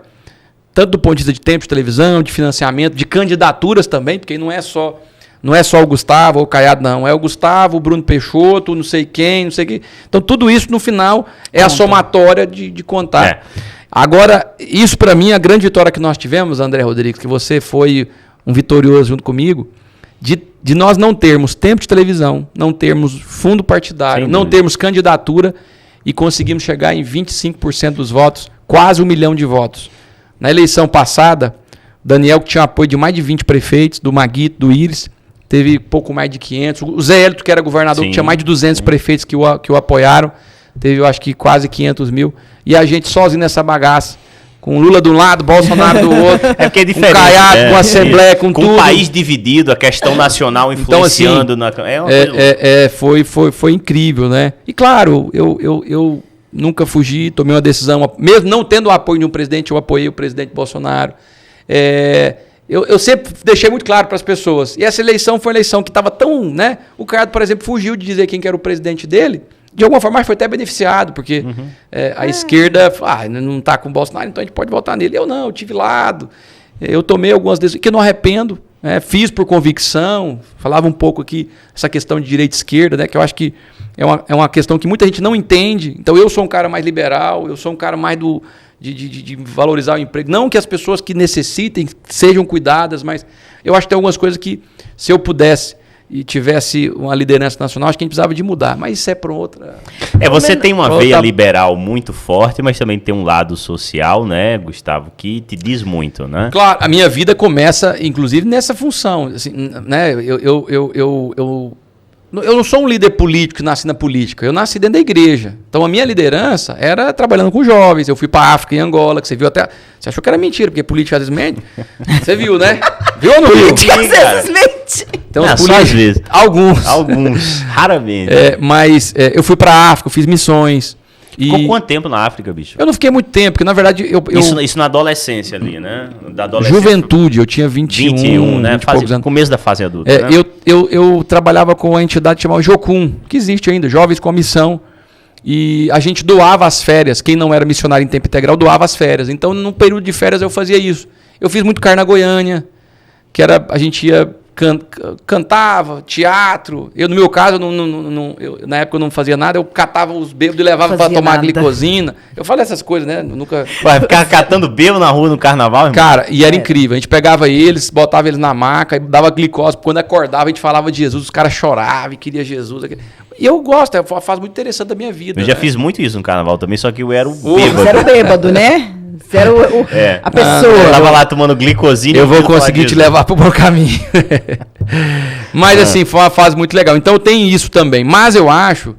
tanto do ponto de vista de tempo de televisão, de financiamento, de candidaturas também, porque não é só o Gustavo ou o Caiado, não. É o Gustavo, o Bruno Peixoto, não sei quem, não sei o quê. Então, tudo isso, no final, é a somatória de contar. Agora, isso para mim, a grande vitória que nós tivemos, André Rodrigues, que você foi um vitorioso junto comigo, de nós não termos tempo de televisão, não termos fundo partidário, não termos candidatura, e conseguimos chegar em 25% dos votos, quase 1 milhão de votos. Na eleição passada, Daniel, que tinha apoio de mais de 20 prefeitos, do Maguito, do Íris, teve pouco mais de 500. O Zé Hélito, que era governador, que tinha mais de 200 prefeitos que o apoiaram, teve, eu acho que, quase 500 mil. E a gente sozinho nessa bagaça, com Lula de um lado, Bolsonaro do outro, porque é diferente, com Caiado, com a Assembleia, com tudo. Com o país dividido, a questão nacional influenciando. Então, assim, foi incrível, né? E claro, eu nunca fugi, tomei uma decisão, mesmo não tendo o apoio de um presidente, eu apoiei o presidente Bolsonaro. Eu sempre deixei muito claro para as pessoas. E essa eleição foi uma eleição que estava tão... né? O Caiado, por exemplo, fugiu de dizer quem que era o presidente dele. De alguma forma, foi até beneficiado, porque a esquerda não está com o Bolsonaro, então a gente pode votar nele. Eu tive lado, eu tomei algumas decisões que eu não arrependo, fiz por convicção, falava um pouco aqui essa questão de direita e esquerda, né, que eu acho que é uma questão que muita gente não entende. Então eu sou um cara mais liberal, eu sou um cara mais de valorizar o emprego. Não que as pessoas que necessitem sejam cuidadas, mas eu acho que tem algumas coisas que, se eu pudesse e tivesse uma liderança nacional, acho que a gente precisava de mudar, mas isso é para outra... Você tem uma veia liberal muito forte, mas também tem um lado social, né, Gustavo, que te diz muito, né? Claro, a minha vida começa, inclusive, nessa função, assim, né, eu não sou um líder político que nasci na política, eu nasci dentro da igreja. Então a minha liderança era trabalhando com jovens. Eu fui para a África e Angola, que você viu até... Você achou que era mentira, porque política às vezes mente? Você viu, né? Viu ou não viu? Política às vezes mente. Então, só às vezes. Alguns, raramente. Mas eu fui para a África, eu fiz missões. Ficou quanto tempo na África, bicho? Eu não fiquei muito tempo, porque na verdade... Isso na adolescência ali, né? Da adolescência. Juventude, eu tinha 21 né? Começo da fase adulta, né? Eu trabalhava com uma entidade chamada Jocum, que existe ainda, Jovens com a Missão, e a gente doava as férias. Quem não era missionário em tempo integral doava as férias. Então, no período de férias, eu fazia isso. Eu fiz muito Carna Goiânia, que era... A gente ia... cantava, teatro. Eu, no meu caso, na época eu não fazia nada, eu catava os bêbados e levava para tomar glicosina. Eu falo essas coisas, né? Eu nunca... Vai ficar catando bêbado na rua no carnaval, irmão? Cara, e era incrível. A gente pegava eles, botava eles na maca e dava glicose. Quando acordava, a gente falava de Jesus, os caras choravam e queriam Jesus. E eu gosto, é uma fase muito interessante da minha vida. Eu já fiz muito isso no carnaval também, só que eu era o bêbado. Você era o bêbado, né? Você era a pessoa. Eu tava lá tomando glicosina. Eu vou conseguir te levar pro bom caminho. Mas assim, foi uma fase muito legal. Então tem isso também. Mas eu acho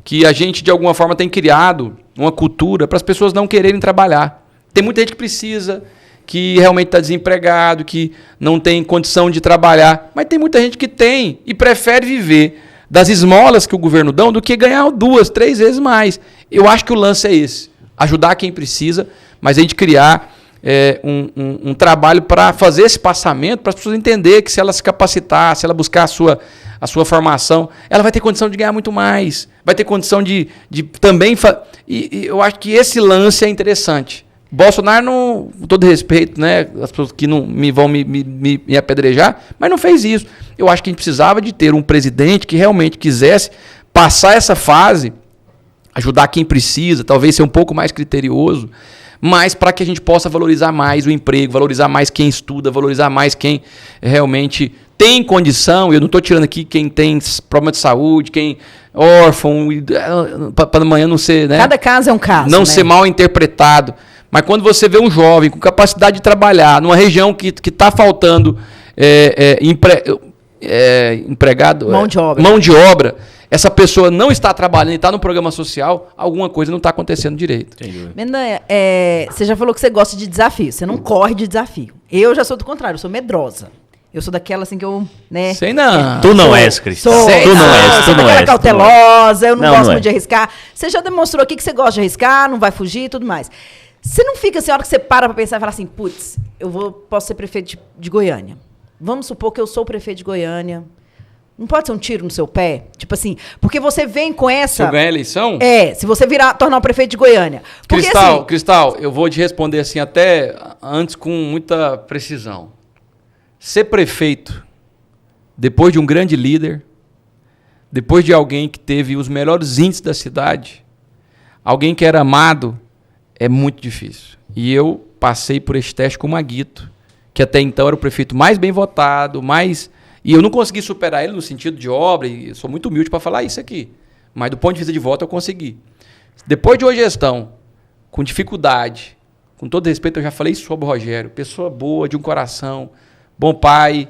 que a gente, de alguma forma, tem criado uma cultura para as pessoas não quererem trabalhar. Tem muita gente que precisa, que realmente está desempregado, que não tem condição de trabalhar. Mas tem muita gente que tem e prefere viver das esmolas que o governo dá do que ganhar 2, 3 vezes mais. Eu acho que o lance é esse. Ajudar quem precisa, mas a gente criar um trabalho para fazer esse passamento, para as pessoas entenderem que se ela se capacitar, se ela buscar a sua formação, ela vai ter condição de ganhar muito mais. Vai ter condição de também... E eu acho que esse lance é interessante. Bolsonaro, com todo respeito, né, as pessoas que não vão me apedrejar, mas não fez isso. Eu acho que a gente precisava de ter um presidente que realmente quisesse passar essa fase, ajudar quem precisa, talvez ser um pouco mais criterioso, mas para que a gente possa valorizar mais o emprego, valorizar mais quem estuda, valorizar mais quem realmente tem condição. Eu não estou tirando aqui quem tem problema de saúde, quem órfão, para amanhã não ser... Né, cada caso é um caso. Não, né, ser mal interpretado. Mas quando você vê um jovem com capacidade de trabalhar numa região que está faltando empregado, mão de obra, essa pessoa não está trabalhando e está no programa social, alguma coisa não está acontecendo direito. Mendanha, você já falou que você gosta de desafio, você não corre de desafio. Eu já sou do contrário, eu sou medrosa. Eu sou daquela assim que eu, né? Sei não. Tu não és, Cris. Tu não és. Tu não és. Cautelosa, eu não gosto muito de arriscar. Você já demonstrou aqui que você gosta de arriscar, não vai fugir e tudo mais. Você não fica assim, a hora que você para pensar e fala assim, putz, posso ser prefeito de Goiânia. Vamos supor que eu sou prefeito de Goiânia. Não pode ser um tiro no seu pé? Tipo assim, porque você vem com essa... Se eu ganhar a eleição? Se você tornar o prefeito de Goiânia. Porque, Cristal, eu vou te responder assim até antes com muita precisão. Ser prefeito, depois de um grande líder, depois de alguém que teve os melhores índices da cidade, alguém que era amado, é muito difícil. E eu passei por esse teste com o Maguito, que até então era o prefeito mais bem votado, e eu não consegui superar ele no sentido de obra, e eu sou muito humilde para falar isso aqui. Mas do ponto de vista de voto eu consegui. Depois de uma gestão, com dificuldade, com todo respeito, eu já falei sobre o Rogério, pessoa boa, de um coração, bom pai,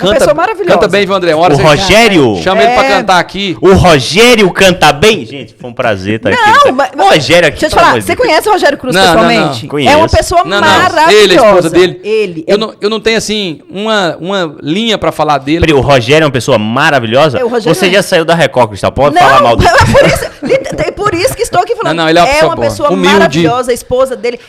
uma pessoa maravilhosa. Canta bem, André. O Rogério... Chama ele pra cantar aqui. O Rogério canta bem? Gente, foi um prazer estar aqui. O Rogério aqui... Deixa eu te falar, você conhece o Rogério Cruz pessoalmente? Não. Conheço. É uma pessoa maravilhosa. Ele, a esposa dele. Ele. Eu não tenho, assim, uma linha pra falar dele. O Rogério é uma pessoa maravilhosa? Você já saiu da Record, Cristal. Pode falar mal dele. É por isso que estou aqui falando. Ele é uma pessoa maravilhosa, a esposa dele.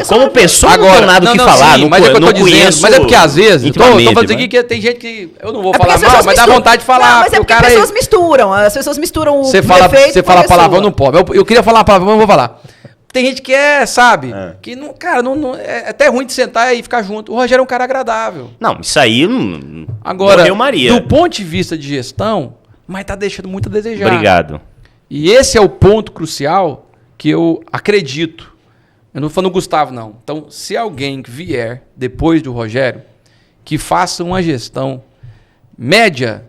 Como pessoa, não tenho nada o que falar. Mas é o que eu tô dizendo. Mas é porque, às vezes, tô falando aqui que tem gente que... Eu não vou falar mal, mas dá vontade de falar. Não, mas é porque as pessoas misturam. As pessoas misturam o prefeito. Você fala palavrão, não pode. Eu queria falar uma palavrão, mas não vou falar. Tem gente que sabe? Que não, cara, é até ruim de sentar e ficar junto. O Rogério é um cara agradável. Não, isso aí agora, Maria. Do ponto de vista de gestão, mas tá deixando muito a desejar. Obrigado. E esse é o ponto crucial que eu acredito. Eu não estou falando Gustavo, não. Então, se alguém vier depois do Rogério, que faça uma gestão média,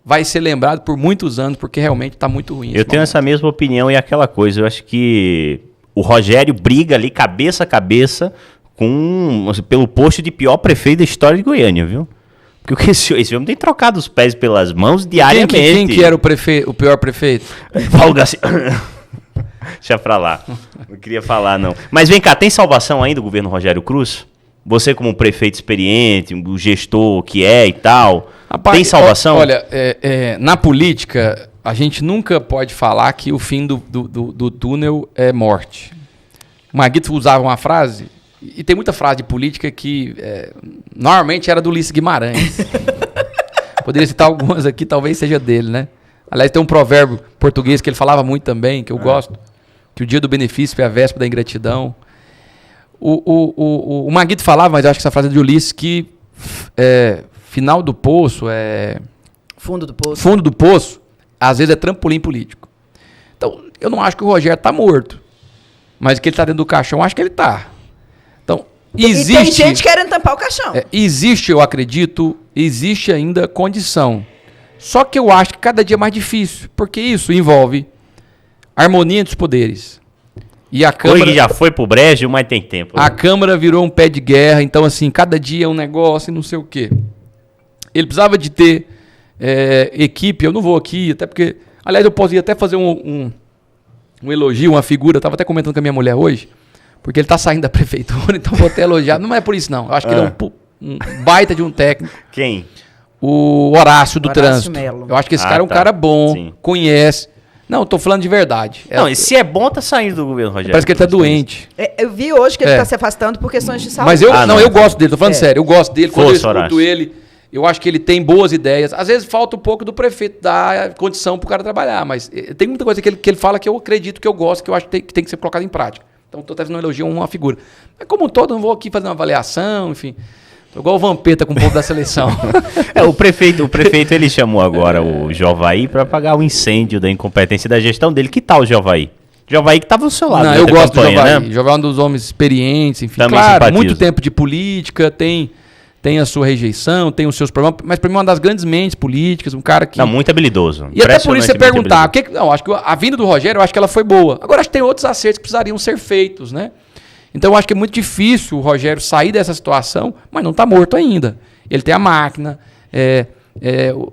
vai ser lembrado por muitos anos, porque realmente está muito ruim. Eu tenho essa mesma opinião e aquela coisa. Eu acho que o Rogério briga ali cabeça a cabeça pelo posto de pior prefeito da história de Goiânia, viu? Porque esse homem tem trocado os pés pelas mãos diariamente. Quem que era o pior prefeito? Paulo Garcia. Deixa pra lá. Não queria falar, não. Mas vem cá, tem salvação ainda do governo Rogério Cruz? Você como um prefeito experiente, um gestor que e tal, rapaz, tem salvação? Olha, na política, a gente nunca pode falar que o fim do túnel é morte. O Maguito usava uma frase, e tem muita frase de política que normalmente era do Ulisses Guimarães. Poderia citar algumas aqui, talvez seja dele, né? Aliás, tem um provérbio português que ele falava muito também, que eu gosto, que o dia do benefício é a véspera da ingratidão. O Maguito falava, mas eu acho que essa frase é de Ulisses, que final do poço fundo do poço. Fundo do poço, às vezes é trampolim político. Então, eu não acho que o Rogério está morto, mas que ele está dentro do caixão, eu acho que ele está. Então, existe... E tem gente querendo tampar o caixão. Existe, eu acredito, existe ainda condição. Só que eu acho que cada dia é mais difícil, porque isso envolve harmonia dos poderes. E a Câmara... Hoje já foi pro brejo, mas tem tempo. A Câmara virou um pé de guerra, então assim, cada dia é um negócio e não sei o quê. Ele precisava de ter equipe, eu não vou aqui, até porque... Aliás, eu posso até fazer um elogio, uma figura, eu estava até comentando com a minha mulher hoje, porque ele está saindo da prefeitura, então vou até elogiar. Não é por isso, não. Eu acho que ele é um baita de um técnico. Quem? O Horácio do Horácio Trânsito. Melo. Eu acho que esse cara é um cara bom, Sim. Conhece. Não, tô falando de verdade. Não, e se é bom, tá saindo do governo, Rogério. Parece que ele tá doente. Eu vi hoje que ele está se afastando por questões de saúde. Mas eu, Ah, não, não. eu gosto dele, tô falando sério. Eu gosto dele. Quando eu Força, escuto Horácio. ele, eu acho que ele tem boas ideias. Às vezes falta um pouco do prefeito dar condição pro cara trabalhar, mas tem muita coisa que ele fala que eu acredito, que eu gosto, que eu acho que tem que ser colocado em prática. Então, tô até fazendo um elogio a uma figura. Mas como um todo, não vou aqui fazer uma avaliação, enfim. Tô igual o Vampeta com o povo da seleção. O prefeito ele chamou agora o Jovaí para apagar o incêndio da incompetência da gestão dele. Que tal o Jovaí? Jovaí que tava ao seu lado. Não, eu durante a gosto do campanha, Jovaí. né? Jovaí é um dos homens experientes, enfim. Também Claro, simpatizo. muito tempo de política, tem a sua rejeição, tem os seus problemas, mas para mim é uma das grandes mentes políticas, um cara que... Não, muito habilidoso. E até por isso você Impressionantemente perguntar, habilidoso. não, acho que a vinda do Rogério, eu acho que ela foi boa. Agora, acho que tem outros acertos que precisariam ser feitos, né? Então, eu acho que é muito difícil o Rogério sair dessa situação, mas não está morto ainda. Ele tem a máquina,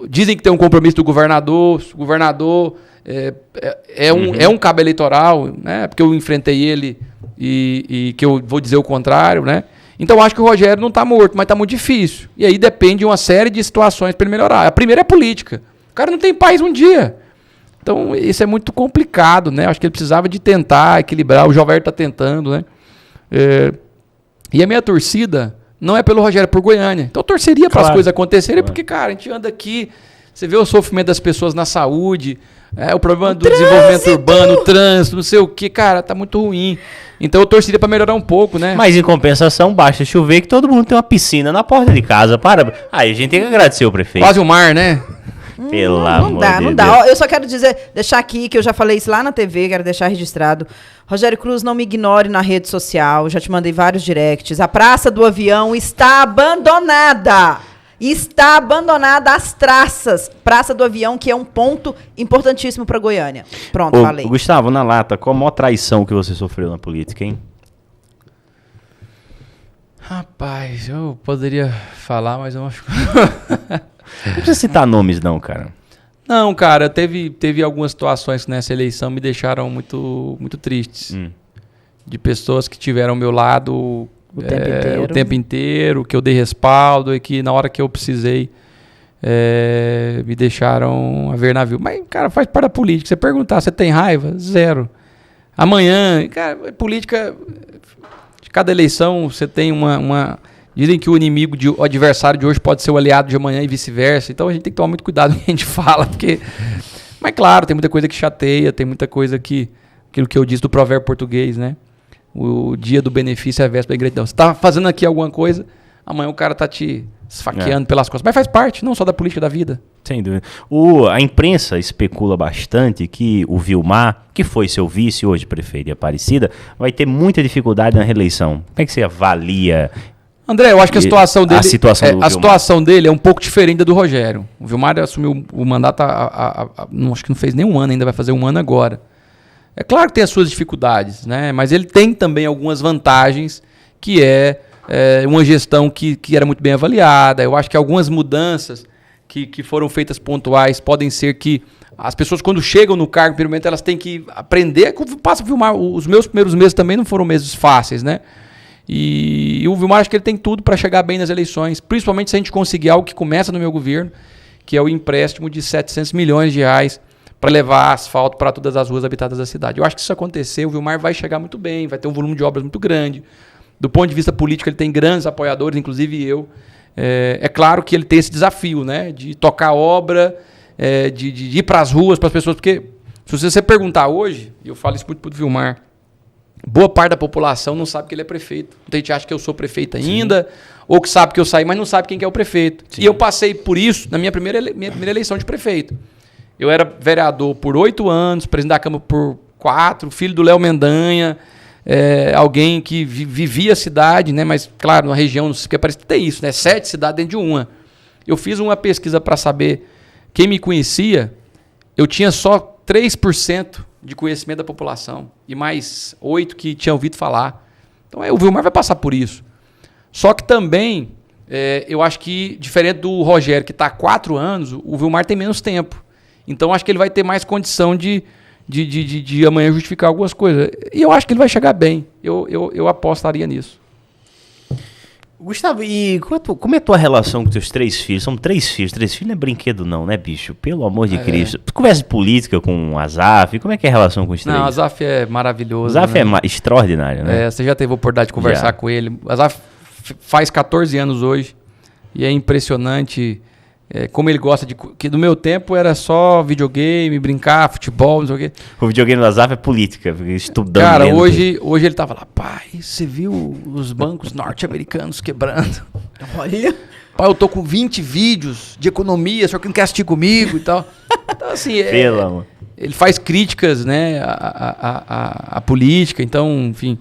dizem que tem um compromisso do governador, o governador é um cabo eleitoral, né? Porque eu enfrentei ele e que eu vou dizer o contrário, né? Então, eu acho que o Rogério não está morto, mas está muito difícil. E aí depende de uma série de situações para ele melhorar. A primeira é a política. O cara não tem paz um dia. Então, isso é muito complicado, né? Acho que ele precisava de tentar equilibrar. O Jovério está tentando, né? E a minha torcida não é pelo Rogério, é por Goiânia. Então, eu torceria para as coisas acontecerem, porque, cara, a gente anda aqui, você vê o sofrimento das pessoas na saúde, o problema do desenvolvimento urbano, o trânsito, não sei o que, cara, tá muito ruim. Então, eu torceria para melhorar um pouco, né? Mas, em compensação, basta chover que todo mundo tem uma piscina na porta de casa. Aí a gente tem que agradecer o prefeito. Quase o mar, né? Pelo Não amor dá, de não Deus. dá. Ó, eu só quero deixar aqui, que eu já falei isso lá na TV, quero deixar registrado. Rogério Cruz, não me ignore na rede social, já te mandei vários directs. A Praça do Avião está abandonada. Está abandonada as traças. Praça do Avião, que é um ponto importantíssimo para Goiânia. Pronto, falei. Gustavo, na lata, qual a maior traição que você sofreu na política, hein? Rapaz, eu poderia falar, mas eu acho que... Não precisa citar nomes, não, cara. Não, cara, teve algumas situações que nessa eleição me deixaram muito, muito tristes. De pessoas que tiveram ao meu lado o tempo inteiro, que eu dei respaldo e que na hora que eu precisei me deixaram a ver navio. Mas, cara, faz parte da política. Você perguntar, você tem raiva? Zero. Amanhã, cara, política... De cada eleição você tem uma... Dizem que o adversário de hoje pode ser o aliado de amanhã e vice-versa. Então a gente tem que tomar muito cuidado com o que a gente fala, porque... Mas claro, tem muita coisa que chateia, tem muita coisa que... Aquilo que eu disse do provérbio português, né? O dia do benefício é a véspera da ingratidão. Você tá fazendo aqui alguma coisa, amanhã o cara tá te esfaqueando pelas costas. Mas faz parte, não só da política da vida. Sem dúvida. A imprensa especula bastante que o Vilmar, que foi seu vice hoje, prefeito de Aparecida, vai ter muita dificuldade na reeleição. Como é que você avalia... André, eu acho que a situação dele, a situação dele é um pouco diferente da do Rogério. O Vilmar assumiu o mandato, acho que não fez nem um ano, ainda vai fazer um ano agora. É claro que tem as suas dificuldades, né? Mas ele tem também algumas vantagens, que é uma gestão que era muito bem avaliada. Eu acho que algumas mudanças que foram feitas pontuais podem ser que as pessoas, quando chegam no cargo, primeiramente, elas têm que aprender. Passa o Vilmar, os meus primeiros meses também não foram meses fáceis, né? E o Vilmar, acho que ele tem tudo para chegar bem nas eleições, principalmente se a gente conseguir algo que começa no meu governo, que é o empréstimo de 700 milhões de reais para levar asfalto para todas as ruas habitadas da cidade. Eu acho que se isso acontecer, o Vilmar vai chegar muito bem, vai ter um volume de obras muito grande. Do ponto de vista político, ele tem grandes apoiadores, inclusive eu. É claro que ele tem esse desafio, né, de tocar obra, de ir para as ruas, para as pessoas, porque se você perguntar hoje, e eu falo isso muito para o Vilmar, boa parte da população não sabe que ele é prefeito. Muita gente acha que eu sou prefeito ainda, ou que sabe que eu saí, mas não sabe quem que é o prefeito. Sim. E eu passei por isso na minha primeira eleição de prefeito. Eu era vereador por 8 anos, presidente da Câmara por 4, filho do Léo Mendanha, alguém que vivia a cidade, né? Mas, claro, na região, não sei o que parece que tem isso, né? 7 cidades dentro de uma. Eu fiz uma pesquisa para saber quem me conhecia, eu tinha só 3% de conhecimento da população e mais 8 que tinham ouvido falar. Então, o Vilmar vai passar por isso. Só que também, eu acho que, diferente do Rogério, que está há 4 anos, o Vilmar tem menos tempo. Então, acho que ele vai ter mais condição de de amanhã justificar algumas coisas. E eu acho que ele vai chegar bem. Eu apostaria nisso. Gustavo, e como é a tua relação com teus 3 filhos? São 3 filhos. 3 filhos não é brinquedo não, né, bicho? Pelo amor de Cristo. Tu conversa de política com o Azaf? Como é que é a relação com os 3? Não, o Azaf é maravilhoso. O Azaf é extraordinário, né? Você já teve a oportunidade de conversar com ele. O Azaf faz 14 anos hoje. E é impressionante como ele gosta de... Que no meu tempo era só videogame, brincar, futebol, não sei o quê. O videogame do Azaf é política, estudando. Cara, hoje ele tava lá, pai, você viu os bancos norte-americanos quebrando? Olha. Pai, eu tô com 20 vídeos de economia, só que não quer assistir comigo e tal. Então, assim, ele faz críticas, né, à política, então, enfim...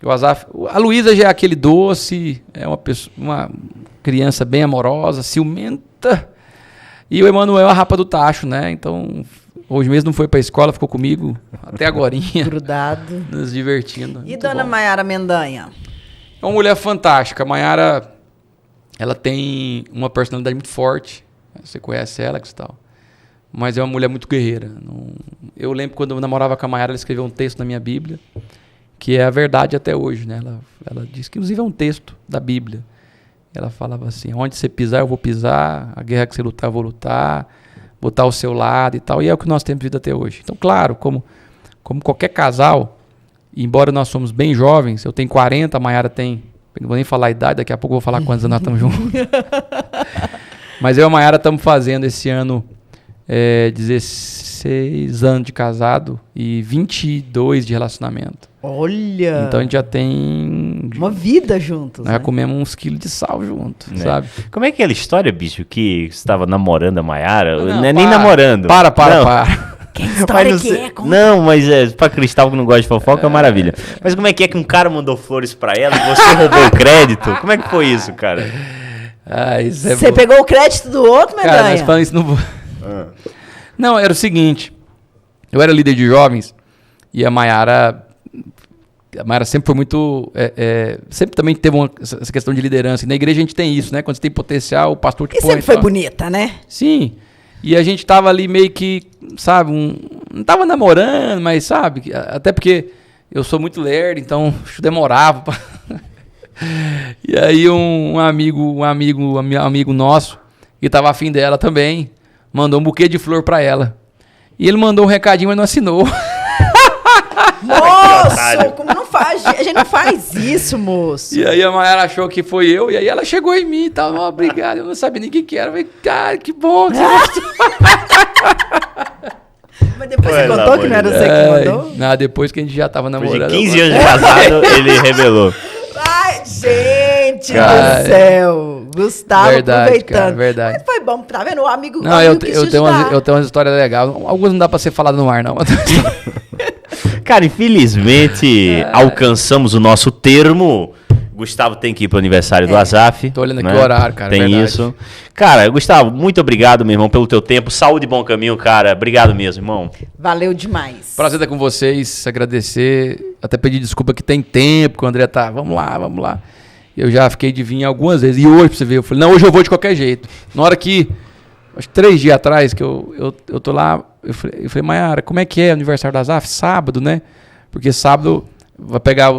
O Azaf, a Luísa já é aquele doce, é uma criança bem amorosa, ciumenta. E o Emanuel é a rapa do tacho, né? Então, hoje mesmo não foi pra escola, ficou comigo até agorinha. Grudado. Nos divertindo. E dona Maiara Mendanha? É uma mulher fantástica. A Maiara, ela tem uma personalidade muito forte. Você conhece ela, que tal. Mas é uma mulher muito guerreira. Eu lembro quando eu namorava com a Maiara, ela escreveu um texto na minha Bíblia, que é a verdade até hoje, né? Ela diz que, inclusive, é um texto da Bíblia. Ela falava assim, onde você pisar, eu vou pisar, a guerra que você lutar, eu vou lutar, botar ao seu lado e tal. E é o que nós temos vivido até hoje. Então, claro, como qualquer casal, embora nós somos bem jovens, eu tenho 40, a Maiara tem... Não vou nem falar a idade, daqui a pouco eu vou falar quantos anos nós estamos juntos. Mas eu e a Maiara estamos fazendo esse ano 16 anos de casado e 22 de relacionamento. Olha! Então a gente já tem... Uma vida juntos, Já comemos uns quilos de sal juntos, sabe? Como é que é aquela história, bicho, que você estava namorando a Maiara? Não é nem para. namorando. Para. Que história que é? Não, mas pra Cristal que não gosta de fofoca é maravilha. Mas como é que um cara mandou flores pra ela e você roubou o crédito? Como é que foi isso, cara? Você pegou o crédito do outro, Mendanha? Cara, nós falamos isso no... Não, era o seguinte. Eu era líder de jovens e a Maiara sempre foi muito... sempre também teve essa questão de liderança. E na igreja a gente tem isso, né? Quando você tem potencial, o pastor te põe. E sempre foi bonita, né? Sim. E a gente tava ali meio que, sabe, não tava namorando, mas sabe, até porque eu sou muito lerdo, então demorava. E aí um amigo nosso, que tava afim dela também, mandou um buquê de flor pra ela. E ele mandou um recadinho, mas não assinou. Moço, como não faz? A gente não faz isso, moço. E aí a Maiara achou que foi eu, e aí ela chegou em mim e tal, obrigado, eu não sabia nem o que era. Eu falei, cara, que bom que você gostou. Mas depois você contou que não era você que mandou? Não, depois que a gente já tava namorando. De 15 anos de casado, ele revelou. Ai, gente do céu. Gustavo, verdade, aproveitando. Cara, verdade. Mas foi bom, tá vendo? O amigo não, eu tenho umas histórias legais. Algumas não dá pra ser falado no ar, não. Cara, infelizmente alcançamos o nosso termo. Gustavo tem que ir pro aniversário do Azaf. Tô olhando aqui o horário, cara. Tem verdade. isso. Cara, Gustavo, muito obrigado, meu irmão, pelo teu tempo. Saúde e bom caminho, cara. Obrigado mesmo, irmão. Valeu demais. Prazer estar com vocês, agradecer. Até pedir desculpa que tem tempo, que o André tá, vamos lá. Eu já fiquei de vir algumas vezes. E hoje, pra você ver, eu falei, não, hoje eu vou de qualquer jeito. Na hora que, acho que 3 dias atrás, que eu tô lá, eu falei, Maiara, como é que é o aniversário da Azaf? Sábado, né? Porque sábado vai pegar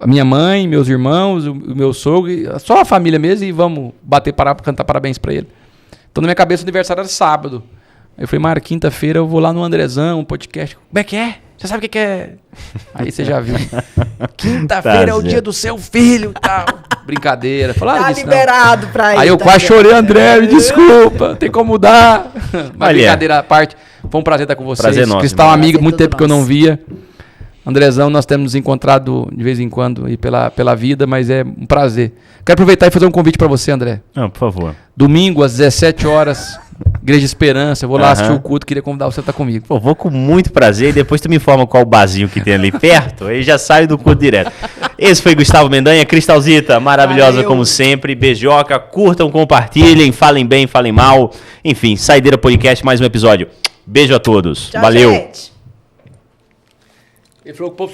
a minha mãe, meus irmãos, o meu sogro, só a família mesmo, e vamos cantar parabéns pra ele. Então, na minha cabeça, o aniversário era sábado. Aí eu falei, Maiara, quinta-feira eu vou lá no Andrezão, um podcast. Como é que é? Você sabe o que é? Aí você já viu. Quinta-feira é o dia do seu filho e tal. Brincadeira. Tá liberado pra ir. Aí eu quase chorei, André, me desculpa, tem como mudar. Mas brincadeira à parte, foi um prazer estar com vocês. Prazer nosso. Cristal, amigo, muito tempo que eu não via. Andrezão, nós temos nos encontrado de vez em quando aí pela vida, mas é um prazer. Quero aproveitar e fazer um convite para você, André. Não, por favor. Domingo, às 17 horas, Igreja Esperança. Eu vou lá assistir o culto, queria convidar você a estar comigo. Pô, vou com muito prazer e depois tu me informa qual o barzinho que tem ali perto, aí já saio do culto direto. Esse foi Gustavo Mendanha, Cristalzita, maravilhosa como sempre, beijoca, curtam, compartilhem, falem bem, falem mal, enfim, Saideira Podcast, mais um episódio. Beijo a todos, Tchau, valeu. Gente. Ele falou que o povo